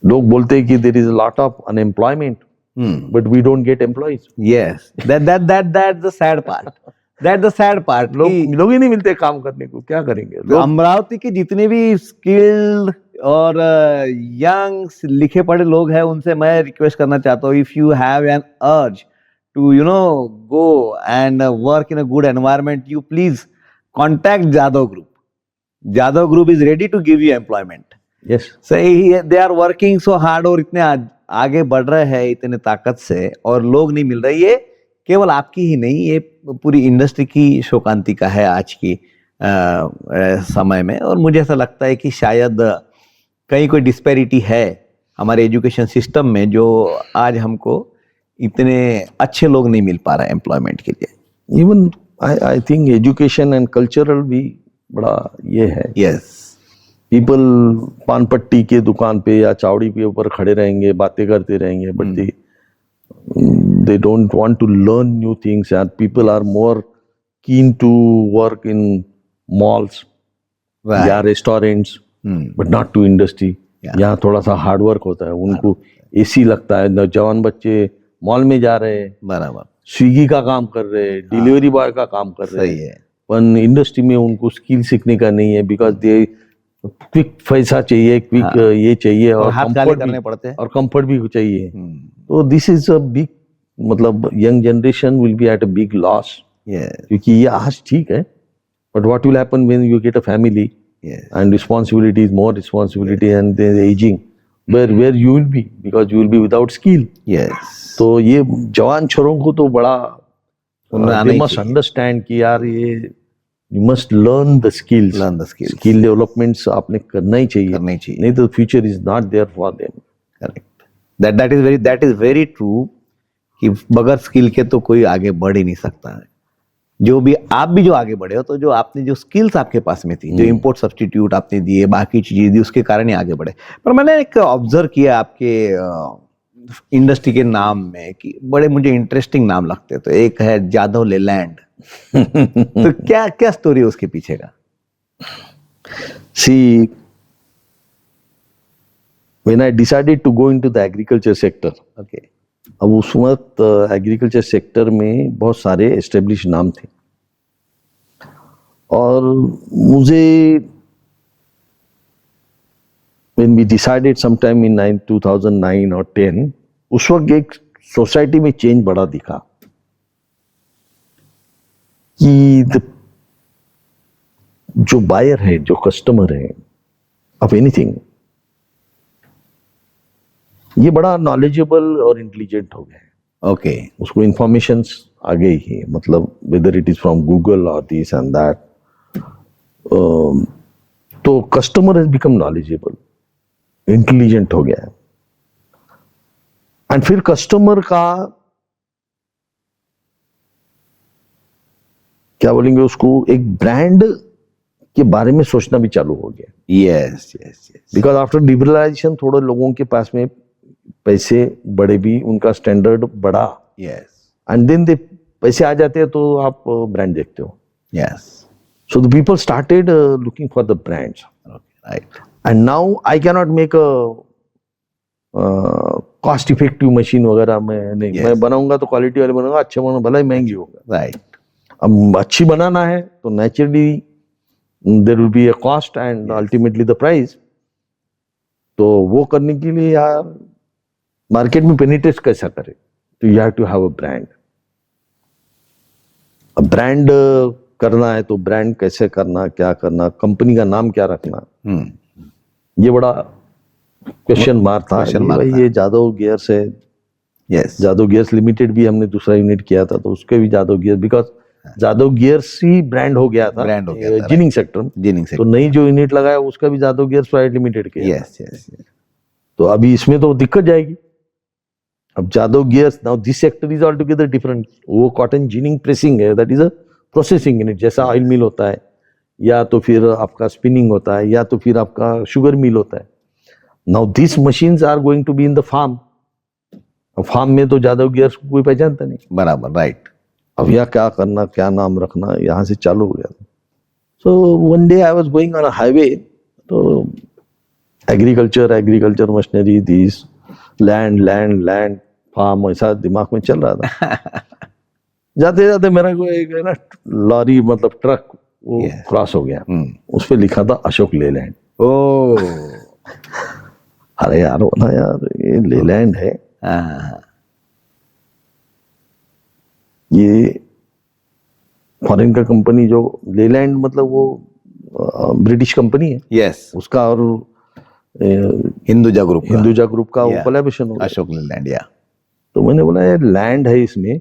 लोग बोलते हैं कि there is a lot of unemployment, but we don't get employees. Yes. That's the sad part. That's the sad part. लोग ही नहीं मिलते काम करने को, क्या करेंगे लोग? अमरावती के जितने भी स्किल्ड और यंग लिखे पढ़े लोग हैं, उनसे मैं रिक्वेस्ट करना चाहता हूँ, if you have an urge to go and work in a good environment, you please contact Jadhav group. Jadhav group is ready to give you employment. Yes. सही, they are working so hard और इतने आगे बढ़ रहे हैं इतने ताकत से, और लोग नहीं मिल रहे. ये केवल आपकी ही नहीं, ये पूरी इंडस्ट्री की शोकांतिका है आज की समय में. और मुझे ऐसा लगता है कि शायद कहीं कोई डिस्पैरिटी है हमारे एजुकेशन सिस्टम में, जो आज हमको इतने अच्छे लोग नहीं मिल पा रहे हैं एम्प्लॉयमेंट के लिए. Even I think education and cultural भी बड़ा ये है. यस. People पान पट्टी के दुकान पे या चावड़ी के ऊपर खड़े रहेंगे, बातें करते रहेंगे, but they don't want to learn new things, and people are more keen to work in malls या restaurants, but not to industry. यहाँ थोड़ा सा हार्ड वर्क होता है, उनको एसी लगता है. नौजवान बच्चे मॉल में जा रहे हैं, बराबर, स्विगी का काम कर रहे हैं, डिलीवरी बॉय का काम कर रहे सही हैं, है. पर इंडस्ट्री में उनको स्किल सीखने का नहीं है, बिकॉज दे क्विक पैसा चाहिए, क्विक ये चाहिए, और हाथ काले करने पड़ते हैं. और कंफर्ट भी चाहिए. तो दिस इज अ बिग, मतलब young generation will be at a big loss. क्योंकि ये आज ठीक है, but what will happen when you get a family and responsibilities, more responsibility, and the aging, where you will be, because you will be without skill. Yes. तो ये जवान छोरों को तो बड़ा आना they ही must चाहिए. understand कि यार ये you must learn the skills. Learn the skills. Skill developments आपने करना ही चाहिए. करना ही चाहिए. नहीं तो future is not there for them. Correct. That is very true कि बगैर स्किल के तो कोई आगे बढ़ ही नहीं सकता है. जो भी आप भी जो आगे बढ़े हो, तो जो आपने जो स्किल्स आपके पास में थी, जो इंपोर्ट सब्स्टिट्यूट आपने दिए, बाकी चीजें दी, उसके कारण ही आगे बढ़े. पर मैंने एक ऑब्जर्व किया आपके इंडस्ट्री के नाम में कि बड़े मुझे इंटरेस्टिंग नाम लगते हैं. तो एक है जादव लेलैंड. तो क्या स्टोरी है उसके पीछे का? See, when I decided to go into the agriculture sector, Okay. अब उस वक्त एग्रीकल्चर सेक्टर में बहुत सारे एस्टेब्लिश नाम थे, और मुझे when we decided sometime in 2009 or 10, उस वक्त एक सोसाइटी में चेंज बड़ा दिखा कि जो बायर है, जो कस्टमर है ऑफ एनीथिंग, ये बड़ा नॉलेजेबल और इंटेलिजेंट हो गया है. ओके. उसको इंफॉर्मेशंस आ गई ही, मतलब whether it is from Google और दिस एंड दैट. तो customer has become knowledgeable, intelligent हो गया है. एंड फिर कस्टमर का क्या बोलेंगे उसको, एक ब्रांड के बारे में सोचना भी चालू हो गया. Yes yes yes. Because after liberalisation थोड़े लोगों के पास में पैसे बढ़े भी, उनका स्टैंडर्ड बढ़ा, यस एंड देन दे पैसे आ जाते हैं तो आप ब्रांड देखते हो. Yes. So the people started looking for the brands. Right. And now I can not make a cost effective machine वगैरह में नहीं. Yes. मैं बनाऊंगा तो क्वालिटी वाले बनाऊंगा, अच्छा बनाऊंगा, भला ही महंगी होगा. राइट. अब अच्छी बनाना है तो naturally there will be a cost and ultimately the price. तो वो करने के लिए यार मार्केट में पेनिट्रेट कैसा करे, तो you have to have a brand. अब ब्रांड करना है तो ब्रांड कैसे करना, क्या करना, कंपनी का नाम क्या रखना, ये बड़ा क्वेश्चन मार्क था. Question mark भाई था. ये जादव गियर्स है, यस. जादव गियर्स लिमिटेड भी हमने दूसरा यूनिट किया था तो उसके भी Jadhav gears, because Jadhav gears ही ब्रांड हो गया था, Brand हो गया था, जिनिंग सेक्टर में. जिनिंग से. तो नई जो यूनिट लगाया उसका भी जादव गियर्स प्राइवेट लिमिटेड किया. Yes yes. तो अभी इसमें तो दिक्कत जाएगी. अब Jadhav gears, now this sector is all together different. वो कॉटन जिनिंग प्रेसिंग है, that is a processing unit. जैसा ऑयल मिल होता है, या तो फिर आपका स्पिनिंग होता है, या तो फिर आपका शुगर मिल होता है. Now this machines are going to be in the farm. Farm में तो जादव गियर्स को कोई पहचानता नहीं. बराबर. राइट. अब यहाँ क्या करना, क्या नाम रखना, यहाँ से चालू हो गया. So one day I was going on a highway, तो agriculture machinery, this land farm, ऐसा दिमाग में चल रहा था. जाते जाते मेरा को एक है ना लॉरी, मतलब ट्रक, वो Yes. क्रॉस हो गया. उस पे लिखा था अशोक लेलैंड. ओ. अरे यार बोला यार ये लेलैंड है, ये फॉरेन का कंपनी, जो लेलैंड मतलब वो ब्रिटिश कंपनी है यस. उसका, और हिंदुजा ग्रुप. हिंदुजा ग्रुप का वो Yeah. कोलैबोरेशन हो गया. अशोक लेलैंड. या. तो मैंने बोला यार लैंड है इसमें,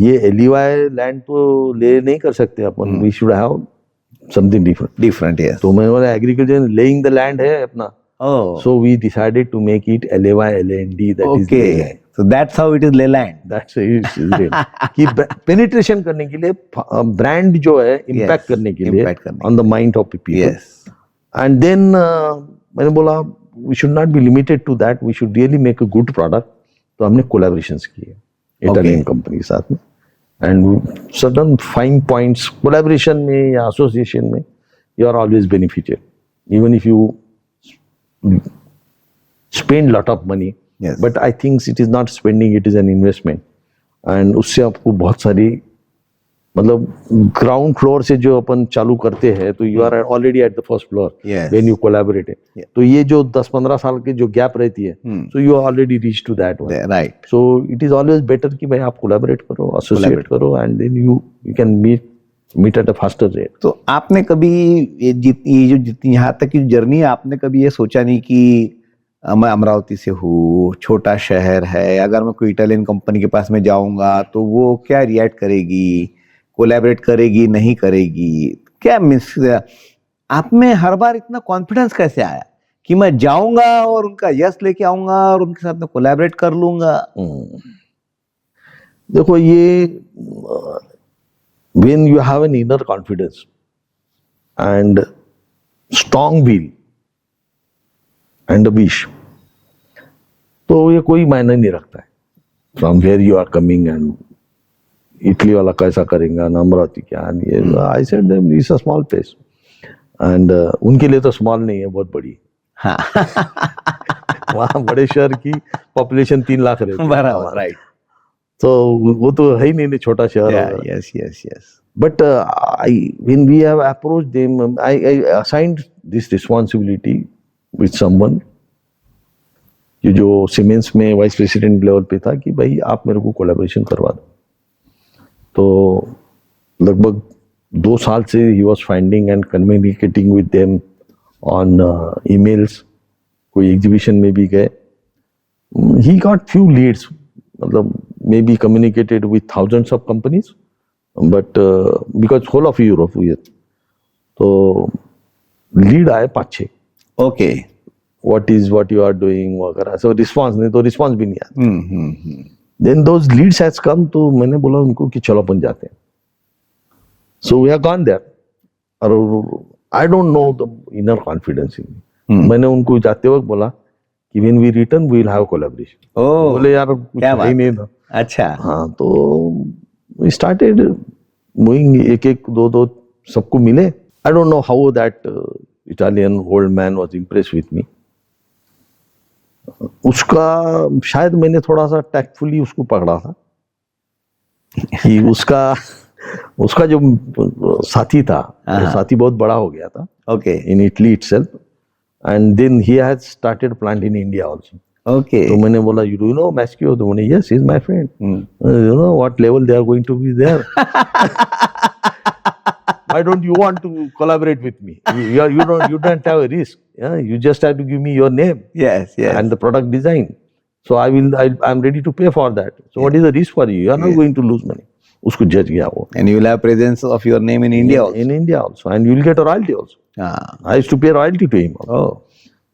ये एलिवाई लैंड तो ले नहीं कर सकते अपन, we should have something different. Different. Yes. तो मैंने बोला एग्रीकल्चर लेइंग द लैंड है अपना. Oh. So we decided to make it LAYLAND, that is Okay. Leyland. So that's how it is Leyland. That's it. कि penetration करने के लिए, brand जो है इम्पैक्ट करने के लिए, impact करने on the mind of people. Yes. And then मैंने बोला we should not be limited to that, we should really make a good product. तो हमने कोलैबोरेशंस किए इटालियन कंपनी के साथ में, and certain fine points collaboration में या एसोसिएशन में you are always benefited, even if you spend lot of money. Yes. But I think it is not spending, it is an investment. And उससे आपको बहुत सारी, मतलब ग्राउंड फ्लोर से जो अपन चालू करते हैं तो you are already at the first floor Yes. When you collaborate. Yeah. तो ये जो 10-15 साल के जो गैप रहती है, so you are already reach to that one. Right. So it is always better कि भाई आप कोलैबोरेट करो, एसोसिएट करो, and then you can meet at a faster rate. तो आपने कभी ये जितनी यहाँ तक की जर्नी है, आपने कभी ये सोचा नहीं कि मैं अमरावती से हूँ, छोटा शहर है, अगर मैं कोई इटालियन कंपनी के पास में जाऊंगा तो वो क्या रिएक्ट करेगी, कोलैबोरेट करेगी, नहीं करेगी, क्या मिस, आप में हर बार इतना कॉन्फिडेंस कैसे आया कि मैं जाऊंगा और उनका यस लेके आऊंगा और उनके साथ में कोलैबोरेट कर लूंगा? देखो ये when you have an inner confidence and strong will and a wish, तो ये कोई मायने नहीं रखता है from where you are coming, and Italy वाला कैसा करेगा ना अमरावती क्या. I said them it's a small place, and उनके लिए तो स्मॉल नहीं है, बहुत बड़ी. हाँ. वहाँ बड़े शहर की पॉपुलेशन 3 लाख रहती है. बराबर. राइट. तो वो तो है ही नहीं, छोटा शहर. Yes yes yes. But when we have approached them, I assigned this responsibility with someone जो सीमेंस में वाइस प्रेसिडेंट लेवल पे था, कि भाई आप मेरे को कोलैबोरेशन करवा दो. तो लगभग 2 साल से he was finding and communicating with them on emails. कोई एग्जीबिशन में भी गए. He got few leads, मतलब maybe communicated with thousands of companies, but because whole of Europe we had, तो लीड आए 5-6. Okay. what you are doing वगैरह, so response नहीं तो response भी नहीं आता. Then those leads has come, तो मैंने बोला उनको कि चलो अपन जाते हैं. So we have gone there. और I don't know the inner confidence in me. मैंने उनको जाते वक्त बोला कि when we return we will have collaboration. बोले यार कुछ क्या है ही बात नहीं था. अच्छा. हाँ, तो we started moving, एक एक दो दो सबको मिले. I don't know how that Italian old man was impressed with me. उसका शायद मैंने थोड़ा सा टैक्टफुली उसको पकड़ा था कि उसका जो साथी था, वो साथी बहुत बड़ा हो गया था okay in Italy itself, and then he had started plant in India also. Okay. तो मैंने बोला you do know Maschio? तो मैंने yes, he is my friend. You know what level they are going to be there. Why don't you want to collaborate with me? You don't have a risk. Yeah? You just have to give me your name Yes, yes. and the product design. So I'm ready to pay for that. So what is the risk for you? You are not going to lose money. उसको जज गया वो. And you will have presence of your name in India also. In India also, and you will get a royalty also. I used to pay royalty to him. Oh.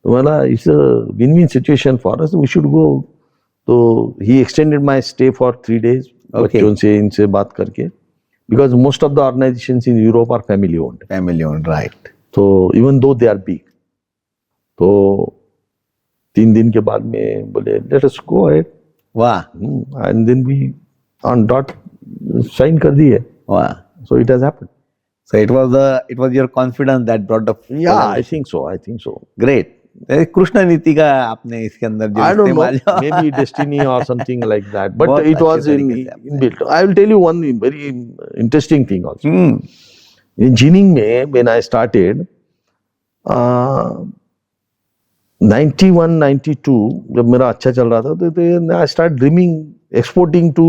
तो बोला it's a win-win situation for us. We should go. तो he extended my stay for 3 days. Okay. बच्चों से इनसे बात करके. Because most of the organizations in Europe are family owned. Family owned, right. So even though they are big, तो 3 दिन के बाद में बोले let us go ahead. वाह. And then we on dot sign कर दिए. वाह. So it has happened. So it was your confidence that brought the. Yeah, I think so. Great. Krishna नीति का आपने इसके अंदर जो I don't know, इस्तेमाल maybe destiny or something like that. But बहुत it was अच्छे in तरीके से आपने- built. I will tell you one very interesting thing also. Hmm. Engineering में when I started, 91, 92 जब मेरा अच्छा चल रहा था तो I started dreaming, exporting to.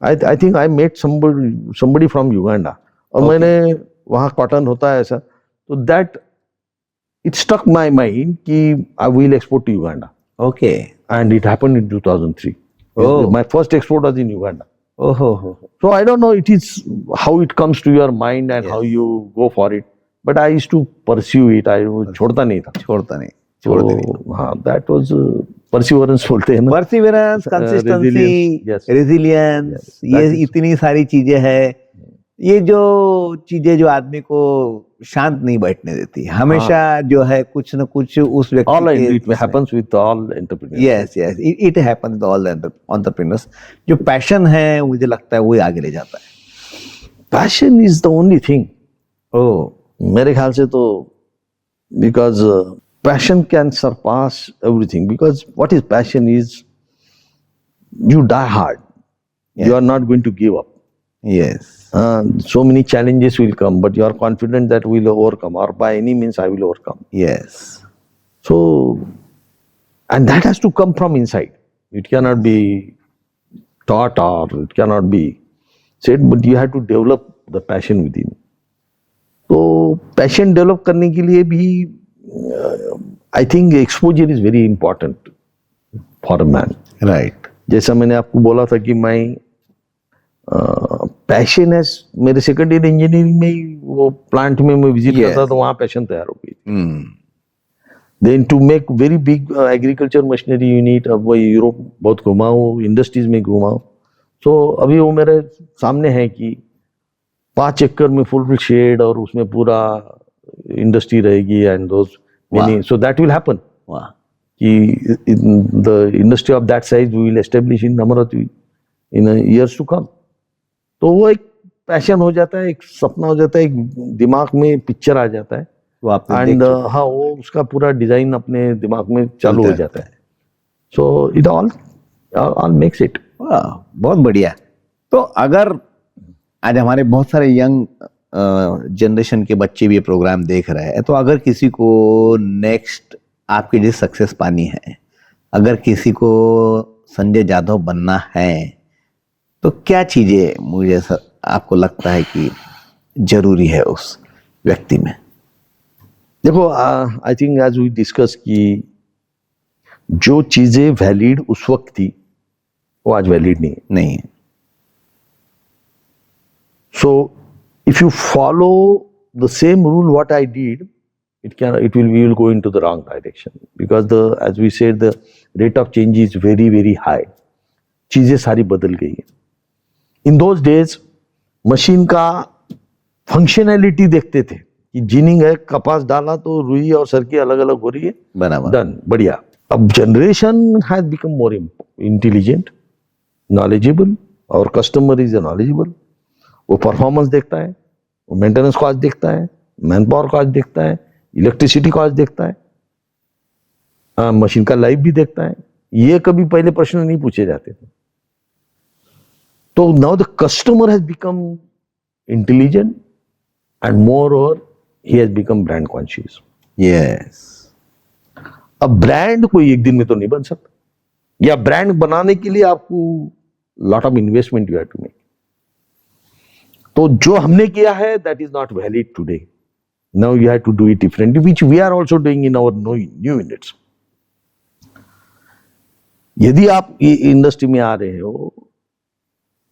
I think I met somebody from Uganda. और मैंने वहाँ कॉटन होता है ऐसा, तो that it struck my mind कि I will export to Uganda. Okay. And it happened in 2003. Oh. My first export was in Uganda. Oh. So I don't know, it is how it comes to your mind and how you go for it. But I used to pursue it. I छोड़ता नहीं था. छोड़ता नहीं. So हाँ, that was perseverance बोलते हैं ना. Perseverance, consistency, Yes. resilience, Yes, ये that is- इतनी सारी चीजें हैं. ये जो चीजें जो आदमी को शांत नहीं बैठने देती, हमेशा जो है कुछ न कुछ उस व्यक्ति All के it happens with all entrepreneurs. yes it happens with all the entrepreneurs. जो पैशन है मुझे लगता है वही आगे ले जाता है. Passion is the only thing. Oh. मेरे ख्याल से तो because passion can surpass everything. Because what is passion is you die hard. Yeah. You are not going to give up. Yes. So many challenges will come, but you are confident that we will overcome, or by any means I will overcome. Yes. So, and that has to come from inside. It cannot be taught or it cannot be said, but you have to develop the passion within. So, passion develop करने के लिए भी I think exposure is very important for a man. Right. जैसा मैंने आपको बोला था कि मैं पैशन है, मेरे सेकेंड ईयर इंजीनियरिंग में ही वो प्लांट में मैं विजिट करता तो वहाँ पैशन तैयार हो गई. Then to make very big agriculture machinery unit, अब वही यूरोप बहुत घुमाओ, इंडस्ट्रीज में घुमाओ. तो अभी वो मेरे सामने है कि 5 एकड़ में फुल शेड और उसमें पूरा इंडस्ट्री रहेगी and those many. So that will happen कि the industry of that size we will establish in Amravati in years to come. तो वो एक पैशन हो जाता है, एक सपना हो जाता है, एक दिमाग में पिक्चर आ जाता है. एंड हाँ, वो उसका पूरा डिजाइन अपने दिमाग में चालू हो जाता है. So it all makes it. बहुत बढ़िया. तो अगर आज हमारे बहुत सारे यंग जनरेशन के बच्चे भी ये प्रोग्राम देख रहे हैं, तो अगर किसी को नेक्स्ट आपकी जैसे सक्सेस पानी है, अगर किसी को संजय जाधव बनना है, तो क्या चीजें मुझे आपको लगता है कि जरूरी है उस व्यक्ति में? देखो, I think as we discuss कि जो चीजें वैलिड उस वक्त थी वो आज वैलिड नहीं है. So if you follow the same rule what I did, it will we will go into the wrong direction because as we said the rate of change is very very high. चीजें सारी बदल गई है. In those days machine का functionality देखते थे कि ginning है, कपास डाला तो रुई और सरकी अलग अलग हो रही है, बराबर. डन, बढ़िया. अब generation has become more intelligent, knowledgeable, और कस्टमर इज नॉलेजेबल. वो परफॉर्मेंस देखता है, वो मेंटेनेंस कॉस्ट देखता है, मैन पावर कॉस्ट देखता है, इलेक्ट्रिसिटी कॉस्ट देखता है, मशीन का लाइफ भी देखता है. ये कभी पहले प्रश्न नहीं पूछे जाते थे. तो now the customer has become intelligent and more over he has become brand conscious. Yes. अब ब्रांड कोई एक दिन में तो नहीं बन सकता, या ब्रांड बनाने के लिए आपको lot of investment you have to make. तो जो हमने किया है that is not valid today. Now you have to do it differently, which we are also doing in our new units. यदि आप इंडस्ट्री में आ रहे हो,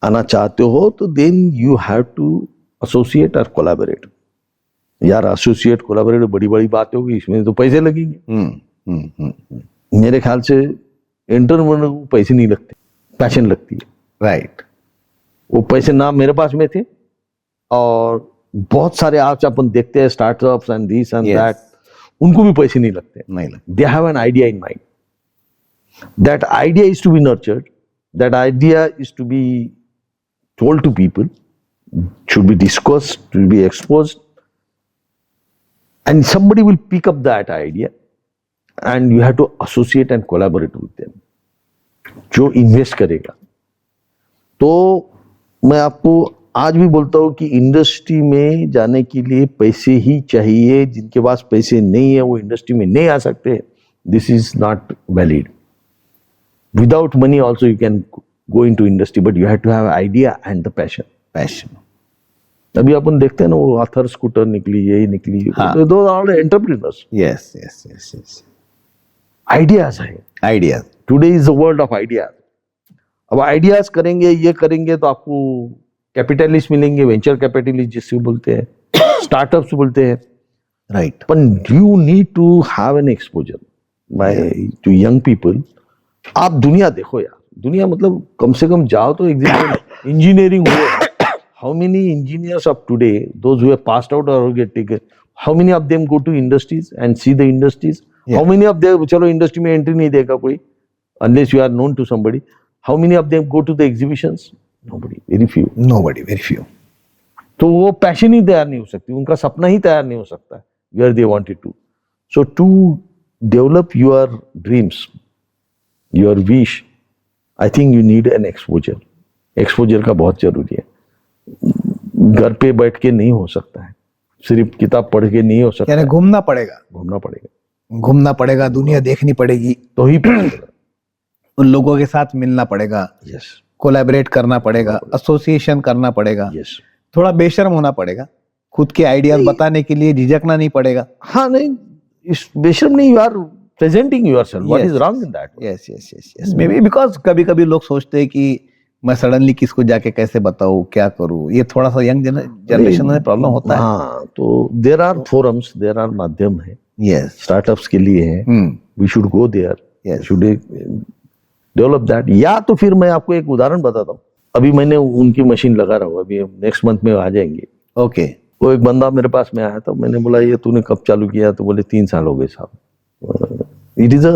आना चाहते हो, तो then you have to associate और कोलैबोरेट. यार एसोसिएट कोलैबोरेट बड़ी बड़ी बात होगी, इसमें तो पैसे लगेंगे. मेरे ख्याल से एंटरप्रेन्योर को पैसे नहीं लगते, पैशन लगती है. राइट. वो पैसे ना मेरे पास में थे, और बहुत सारे आज अपन देखते हैं startups and this and that, उनको भी पैसे नहीं लगते. नहीं लगते. They have an idea in mind. That idea is to be nurtured, that idea is to be told to people, should be discussed, should be exposed, and somebody will pick up that idea and you have to associate and collaborate with them. जो invest करेगा. तो मैं आपको आज भी बोलता हूँ कि इंडस्ट्री में जाने के लिए पैसे ही चाहिए. जिनके पास पैसे नहीं है वो इंडस्ट्री में नहीं आ सकते. This is not valid. Without money also you can go into industry, but you have to have idea and the passion. अभी अपन देखते हैं ना, वो आथर स्कूटर निकली, यही निकली, तो those are all entrepreneurs. yes. Ideas है. Ideas. Today is the world of ideas. अब आइडियाज करेंगे, ये करेंगे, तो आपको कैपिटलिस्ट मिलेंगे, वेंचर कैपिटलिस्ट जिससे बोलते हैं, स्टार्टअप्स बोलते हैं. Right. But you need to have an exposure to young people. आप दुनिया देखो यार, दुनिया मतलब कम से कम जाओ तो इंजीनियरिंग हुए. How many engineers of today, those who have passed out और get taken, how many of them go to industries and see the industries? How many of them, चलो इंडस्ट्री में एंट्री नहीं देगा कोई unless you are known to somebody. How many of them go to the exhibitions? Nobody, very few. तो वो passion ही तैयार नहीं हो सकती, उनका सपना ही तैयार नहीं हो सकता where they wanted to. So to develop your dreams, your wish, I think you need an exposure. Exposure का बहुत जरूरी है. घर पे बैठ के नहीं हो सकता है, सिर्फ किताब पढ़ के नहीं हो सकता. यानी घूमना पड़ेगा, दुनिया देखनी पड़ेगी, तो ही पड़ेगा. उन लोगों के साथ मिलना पड़ेगा. यस. कोलैबोरेट करना पड़ेगा, एसोसिएशन करना पड़ेगा. यस. थोड़ा बेशर्म होना पड़ेगा, खुद के आइडियाज बताने के लिए झिझकना नहीं पड़ेगा. हाँ, नहीं, इस बेशर्म नहीं, you are presenting yourself. What is wrong in that? Yes. Maybe because कभी-कभी लोग सोचते हैं कि मैं सडनली किसको जाके कैसे बताऊं, क्या करूं. ये थोड़ा सा यंग जनरेशन में प्रॉब्लम होता है. हाँ, तो there are forums, there are माध्यम है. यस. स्टार्टअप्स के लिए है. We should go there. Yes. Should develop that. या तो फिर मैं आपको एक उदाहरण बताता हूँ. अभी मैंने उनकी मशीन लगा रहा हूँ, अभी नेक्स्ट मंथ में आ जाएंगे. ओके. वो एक बंदा मेरे पास में आया था, मैंने बोला ये तूने कब चालू किया? तो बोले 3 साल हो गए साहब. It is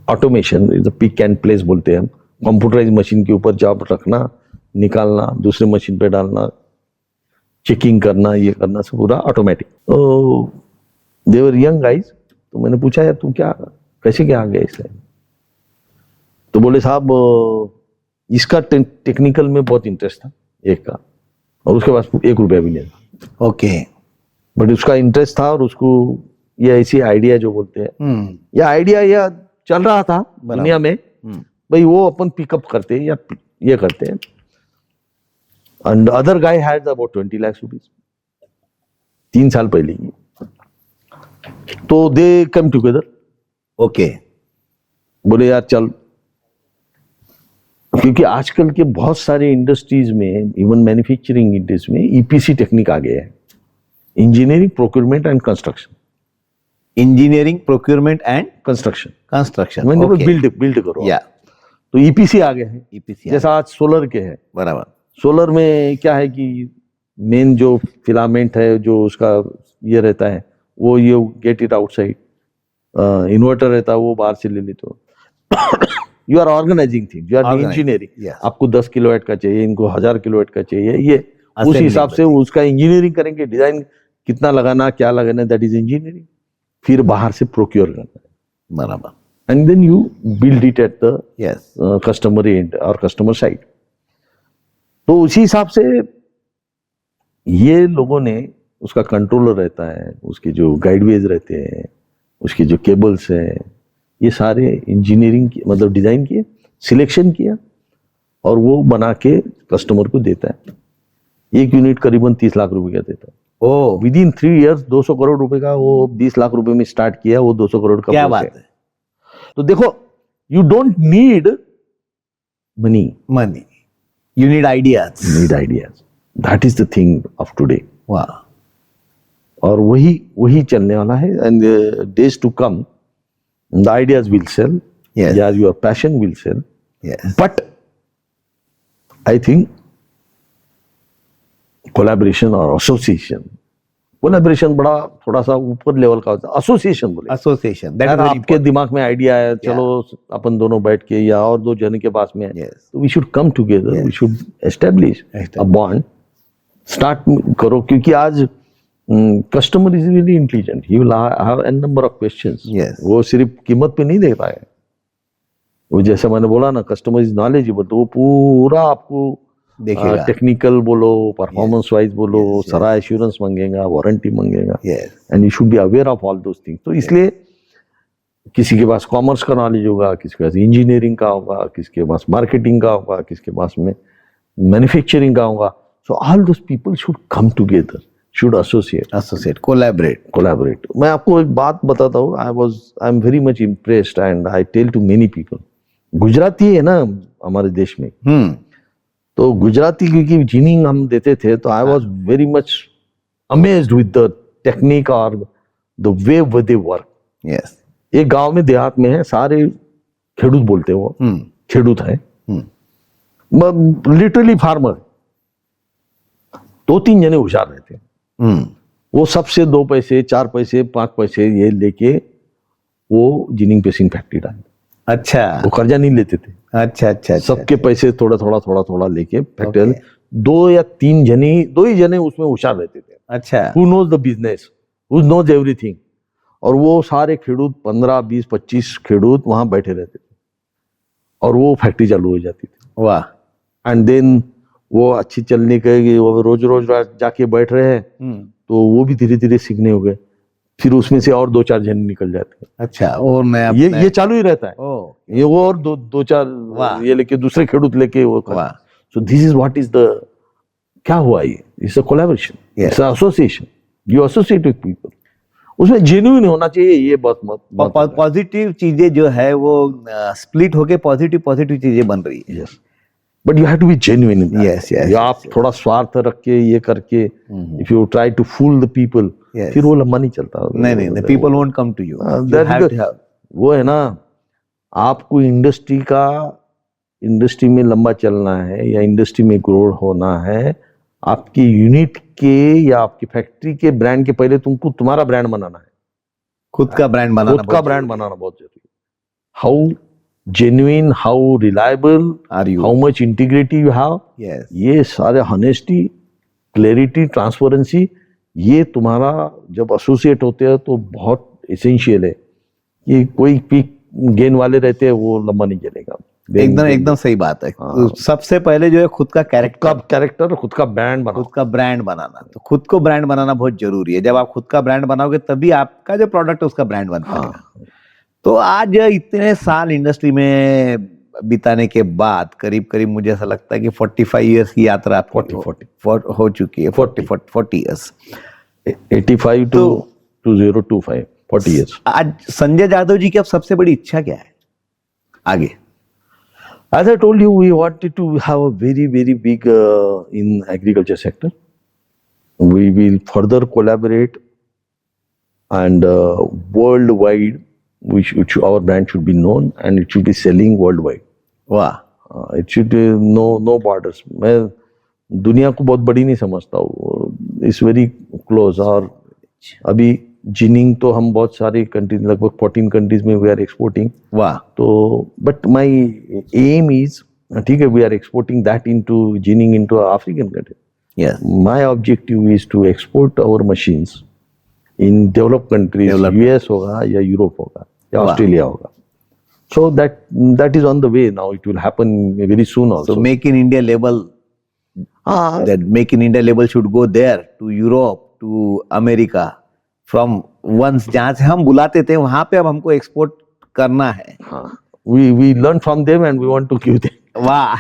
automation, is a pick and place बोलते हैं हम. कंप्यूटराइज मशीन के ऊपर जॉब रखना, निकालना, दूसरे मशीन पे डालना, चेकिंग करना, ये करना, सब पूरा ऑटोमेटिक. तो दे वर यंग गाइज. तो मैंने पूछा यार तुम कैसे क्या आ गया इसमें? तो बोले साहब इसका टेक्निकल में बहुत इंटरेस्ट था एक का, और उसके पास 1 रुपया भी नहीं था. ओके. बट उसका इंटरेस्ट था, और उसको ये ऐसी आइडिया जो बोलते हैं, या आइडिया या चल रहा था दुनिया में, भाई वो अपन पिकअप करते हैं या ये करते हैं. And other guy had about 20 lakh rupees 3 साल पहले ही. तो दे कम टुगेदर. ओके. बोले यार चल, क्योंकि आजकल के बहुत सारे इंडस्ट्रीज में, इवन मैन्युफैक्चरिंग इंडस्ट्री में ईपीसी टेक्निक आ गया है, engineering, procurement and construction. Engineering, procurement and construction, construction. मैंने बिल्ड करो। या तो ईपीसी आ गए हैं, ईपीसी जैसा आज सोलर के है। बराबर। सोलर में क्या है कि मेन जो फिलामेंट है, जो उसका ये रहता है, वो ये गेट इट आउटसाइड। इन्वर्टर रहता है वो बाहर से ले लेते हो। You are organizing thing, you are engineering. yes. आपको 10 किलोवाट का चाहिए, इनको 1000 किलोवाट का चाहिए, ये उस Assembly हिसाब से करते उसका इंजीनियरिंग करेंगे, डिजाइन कितना लगाना, क्या लगाना, दैट इज इंजीनियरिंग। फिर बाहर से प्रोक्योर करना है, बराबर। And then you build it at the yes. Customer and और कस्टमर साइड। तो उसी हिसाब से ये लोगों ने, उसका कंट्रोलर रहता है, उसके जो गाइडवेज रहते हैं, उसके जो केबल्स हैं, ये सारे इंजीनियरिंग मतलब डिजाइन किए, सिलेक्शन किया और वो बना के कस्टमर को देता है। एक यूनिट करीबन 30 लाख रुपए का देता है। ओ, विद इन 3 years 200 करोड़ रुपए का, वो 20 लाख रुपए में स्टार्ट किया, वो 200 करोड़ का क्या process बात है। तो देखो, you don't need money, money, you need ideas. Need ideas. That is the thing of today. वाह। और वही चलने वाला है। And days to come the ideas will sell, Yes. या your passion will sell. Yes. But I think collaboration और association, collaboration बड़ा थोड़ा सा ऊपर लेवल का होता है, एसोसिएशन बोले। एसोसिएशन, दैट यार इज आपके दिमाग में आइडिया है, चलो अपन दोनों बैठ के, या और 2 जन के पास में है, यस। तो we should come together, we should establish a bond, start करो। क्योंकि आज customer is really intelligent, he will have a number of questions. Yes. वो सिर्फ कीमत पे नहीं देता है, वो जैसे मैंने बोला ना, कस्टमर इज नॉलेजेबल, तो वो पूरा आपको देखिएगा। टेक्निकल बोलो, परफॉर्मेंस वाइज बोलो, Yes, yes. सारा एश्योरेंस मांगेगा, वारंटी मांगेगा, yes. And you should be aware of all those things. तो इसलिए किसी के पास कॉमर्स का नॉलेज होगा, किसी के पास इंजीनियरिंग का होगा, किसी के पास मार्केटिंग का होगा, किसी के पास में मैन्युफैक्चरिंग का होगा। So all those people should come together, should associate, collaborate. Collaborate. मैं आपको एक बात बताता हूँ, I am very much impressed and I tell to many people. Gujarati है ना हमारे देश में, तो गुजराती क्योंकि जिनिंग हम देते थे, तो I was very much amazed with the technique और the way they work. Yes. एक गांव में, देहात में है, सारे खेडूत बोलते हैं, वो खेडूत है, लिटरली फार्मर। 2-3 जने होशियार रहते हैं, वो सबसे 2 पैसे 4 पैसे 5 पैसे ये लेके वो जिनिंग पेसिंग फैक्ट्री डाले। अच्छा। वो कर्जा नहीं लेते थे, अच्छा। सबके पैसे थोड़ा लेके फैक्ट्री। 2 या 3 जने, 2 ही जने उसमें होशियार रहते थे। अच्छा। Who knows the business, who knows everything. और वो सारे खेडूत 15, 20, 25 खेडूत वहां बैठे रहते थे और वो फैक्ट्री चालू हो जाती थी। वाह। एंड देन वो अच्छी चलने के, वो रोज जाके बैठ रहे हैं, तो वो भी धीरे धीरे सीखने हो गए। फिर उसमें से और 2-4 जन निकल जाते हैं। अच्छा। और नया ये चालू ही रहता है। ओ, ये वो और 2-4 ये लेके, दूसरे खेडूत लेके वो। वाह। So this is what is the, क्या हुआ ये, it's a collaboration, it's a association, you associate with people. उसमें जेन्युइन होना चाहिए, ये बहुत पॉजिटिव चीजें जो है वो स्प्लिट होके पॉजिटिव चीजें बन रही है। Yes, but you have to be genuine in that. Yes, आप थोड़ा स्वार्थ रख के ये करके, if you try to fool the people, फिर वो लंबा नहीं चलता। नहीं, people won't come to you. वो है ना, आपको इंडस्ट्री में लंबा चलना है या इंडस्ट्री में ग्रो होना है, आपकी यूनिट के या आपकी फैक्ट्री के ब्रांड के पहले तुमको तुम्हारा ब्रांड बनाना है, खुद का ब्रांड बनाना बहुत जरूरी है। How genuine, how reliable are you, how much integrity you have, ये सारे हॉनेस्टी, क्लैरिटी, ट्रांसपेरेंसी, ये तुम्हारा जब एसोसिएट होते हैं तो बहुत एसेंशियल है। कि कोई क्विक गेन वाले रहते हैं, वो लंबा नहीं चलेगा। एकदम सही बात है। हाँ। सबसे पहले जो है खुद का कैरेक्टर, खुद का ब्रांड बनाना, तो खुद को ब्रांड बनाना बहुत जरूरी है। जब आप खुद का ब्रांड बनाओगे तभी आपका जो प्रोडक्ट है उसका ब्रांड बन पाएगा। हाँ। तो आज इतने साल इंडस्ट्री में बिताने के बाद करीब मुझे ऐसा लगता है कि 45 इयर्स की यात्रा 40 हो चुकी है। 40 इयर्स, 85 to 2025, 40 इयर्स। आज संजय जादव जी की अब सबसे बड़ी इच्छा क्या है आगे? As I told you, we wanted to have a very, very big in agriculture sector. We will further collaborate and worldwide, which our brand should be known and it should be selling worldwide. वाह, It should no borders. मैं दुनिया को बहुत बड़ी नहीं समझता हूँ. It's very close. और अभी जिनिंग तो हम बहुत सारे कंट्रीज, लगभग 14 कंट्रीज में वी आर एक्सपोर्टिंग. वाह, तो बट माय एम इज, ठीक है, we are exporting that into ginning into African country. Yes, my objective is to export our machines in develop countries. US होगा या यूरोप होगा या वाह. ऑस्ट्रेलिया होगा. So that is on the way now. It will happen very soon also. so make in India label, that make in India label should go there to Europe, to America, from once जहाँ से हम बुलाते थे वहां पे अब हमको export करना है. हाँ, we learn from them and we want to give them. वाह,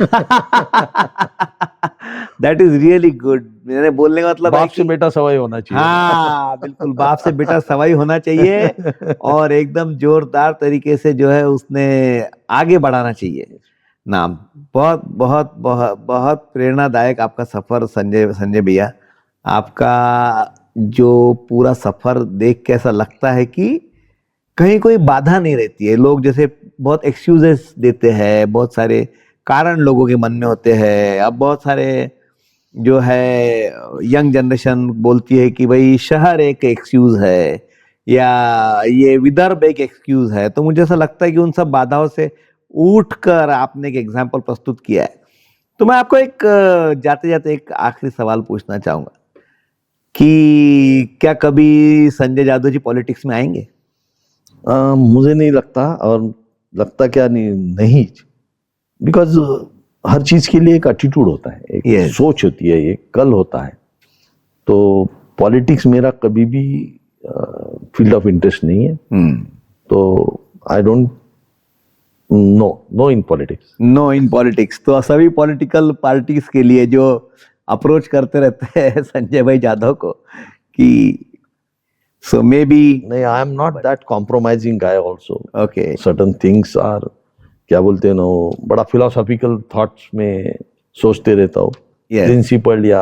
दैट इज रियली गुड. मेरे बोलने का मतलब है बाप से कि बेटा सवाई होना चाहिए. हाँ बिल्कुल, बाप से बेटा सवाई होना चाहिए और एकदम जोरदार तरीके से जो है उसने आगे बढ़ाना चाहिए नाम. बहुत बहुत बहुत बहुत प्रेरणादायक आपका सफर संजय भैया. आपका जो पूरा सफर देख के ऐसा लगता है कि कहीं कोई बाधा नहीं रहती है. लोग जैसे बहुत एक्सक्यूजेस देते हैं, बहुत सारे कारण लोगों के मन में होते हैं. अब बहुत सारे जो है यंग जनरेशन बोलती है कि भाई शहर एक एक्सक्यूज है या ये विदर्भ एक एक्सक्यूज है. तो मुझे ऐसा लगता है कि उन सब बाधाओं से उठकर आपने एक एग्जाम्पल प्रस्तुत किया है. तो मैं आपको एक जाते जाते एक आखिरी सवाल पूछना चाहूंगा कि क्या कभी संजय जादव जी पॉलिटिक्स में आएंगे? मुझे नहीं लगता. और लगता क्या नहीं, बिकॉज हर चीज के लिए एक एटीट्यूड होता है, एक Yes. सोच होती है, एक कल होता है. तो पॉलिटिक्स मेरा कभी भी फील्ड ऑफ इंटरेस्ट नहीं है. तो I don't know in politics. No in politics. तो सभी पॉलिटिकल पार्टीज के लिए जो अप्रोच करते रहते हैं संजय भाई जाधव को कि सो मे बी नहीं, I am not that compromising guy also. Okay, certain things are, क्या बोलते हैं ना, बड़ा फिलोसॉफिकल थॉट्स में सोचते रहता हूँ. Yes. प्रिंसिपल या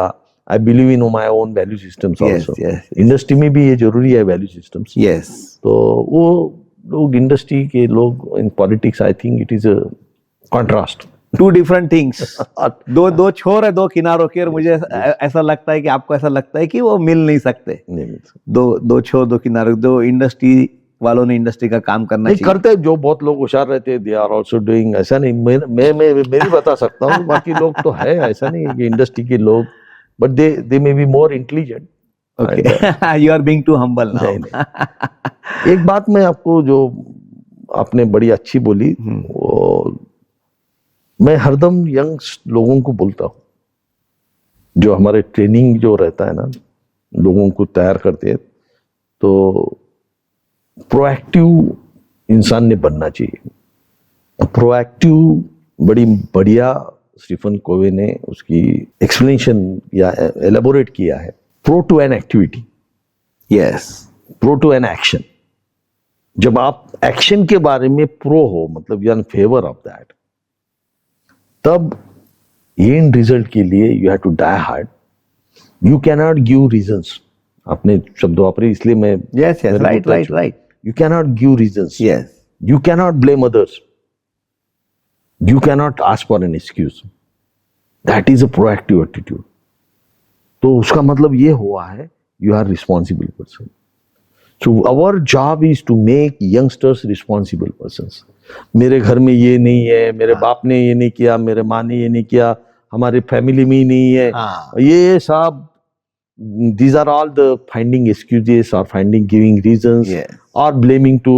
I believe in my own value systems Yes, also. yes, industry में भी ये जरूरी है वैल्यू सिस्टम्स. यस. तो वो लोग, इंडस्ट्री के लोग, in politics I think it is a contrast. Two different things. दो छोर है दो किनारों के, और मुझे ऐसा लगता है कि आपको ऐसा लगता है कि वो मिल नहीं सकते. दो छोर दो किनारों, दो इंडस्ट्री वालों ने इंडस्ट्री का काम करना नहीं चाहिए. करते. जो बहुत लोग होशियार रहते हैं, दे आर आल्सो डूइंग. ऐसा नहीं, मैं भी बता सकता हूँ. बाकी लोग तो है, ऐसा नहीं है कि इंडस्ट्री के लोग, but they may be more intelligent. Okay, you are being too humble now. एक बात मैं आपको, जो आपने बड़ी अच्छी बोली, वो मैं हरदम यंग लोगों को बोलता हूँ, जो हमारे ट्रेनिंग जो रहता है ना, लोगों को तैयार करते हैं, तो प्रोएक्टिव इंसान ने बनना चाहिए. प्रोएक्टिव बड़ी बढ़िया स्टीफन कोवे ने उसकी एक्सप्लेनेशन या एलेबोरेट किया है. Pro to an activity, yes, pro to an action. जब आप एक्शन के बारे में प्रो हो, मतलब you are in favour of that, तब एंड रिजल्ट के लिए you have to die hard. You cannot give reasons. आपने शब्द वापरे, इसलिए मैं yes, yes, right. You cannot give reasons. Yes. You cannot blame others. You cannot ask for an excuse. That is a proactive attitude. तो उसका मतलब ये हुआ है, you are responsible person. So our job is to make youngsters responsible persons. मेरे घर में ये नहीं है, मेरे बाप ने ये नहीं किया, मेरे माँ ने ये नहीं किया, हमारे फैमिली में ही नहीं है. ये सब, these are all the finding excuses or giving reasons. Yes. और blaming to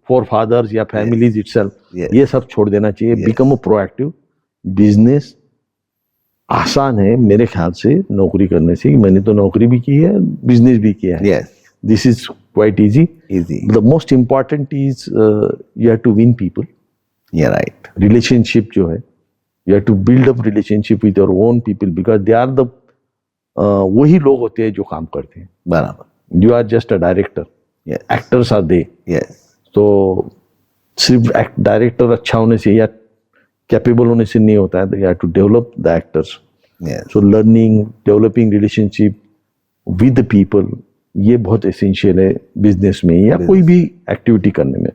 forefathers या families itself. Yes. ये सब छोड़ देना चाहिए. Yes. Become a proactive. Business आसान है मेरे ख्याल से नौकरी करने से. मैंने तो नौकरी भी की है, बिजनेस भी किया है. Yes. This is quite easy. The most important is you have to win people. Yeah, right. Relationship जो है, you have to build up relationship with your own people because they are the वही लोग होते हैं जो काम करते हैं. बराबर. You are just a director. Yes. Actors are they. Yes. तो सिर्फ डायरेक्टर अच्छा होने से या कैपेबल होने से नहीं होता है. You have to develop the actors. Yes. So learning, developing relationship with the people, ये बहुत एसेंशियल है बिजनेस में या कोई भी एक्टिविटी करने में.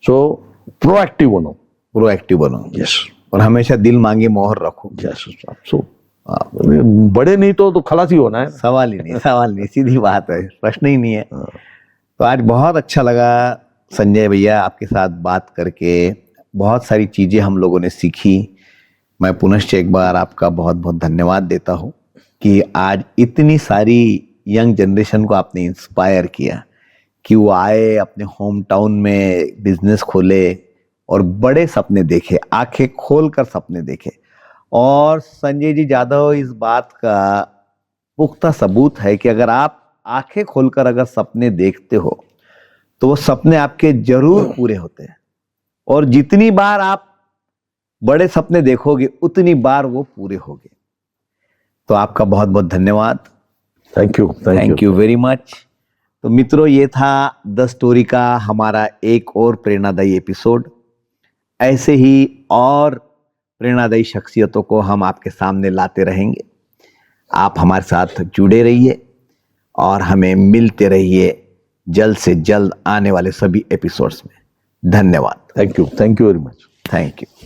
सो प्रोएक्टिव बनो. प्रोएक्टिव बनो. यस. और हमेशा दिल मांगे मोहर रखो. यस. सो बड़े नहीं तो खलासी होना है. सवाल ही नहीं, सवाल नहीं, सीधी बात है, प्रश्न ही नहीं है. तो आज बहुत अच्छा लगा संजय भैया आपके साथ बात करके. बहुत सारी चीजें हम लोगों ने सीखी. मैं पुनश्च एक बार आपका बहुत बहुत धन्यवाद देता हूँ कि आज इतनी सारी यंग जनरेशन को आपने इंस्पायर किया कि वो आए, अपने होम टाउन में बिजनेस खोले और बड़े सपने देखे, आंखें खोलकर सपने देखे. और संजय जी जाधव इस बात का पुख्ता सबूत है कि अगर आप आंखें खोलकर अगर सपने देखते हो तो वो सपने आपके जरूर पूरे होते हैं. और जितनी बार आप बड़े सपने देखोगे उतनी बार वो पूरे होंगे. तो आपका बहुत बहुत धन्यवाद. Thank you very much. तो मित्रों, ये था द स्टोरी का हमारा एक और प्रेरणादायी एपिसोड. ऐसे ही और प्रेरणादायी शख्सियतों को हम आपके सामने लाते रहेंगे. आप हमारे साथ जुड़े रहिए और हमें मिलते रहिए जल्द से जल्द आने वाले सभी एपिसोड्स में. धन्यवाद. Thank you very much. Thank you.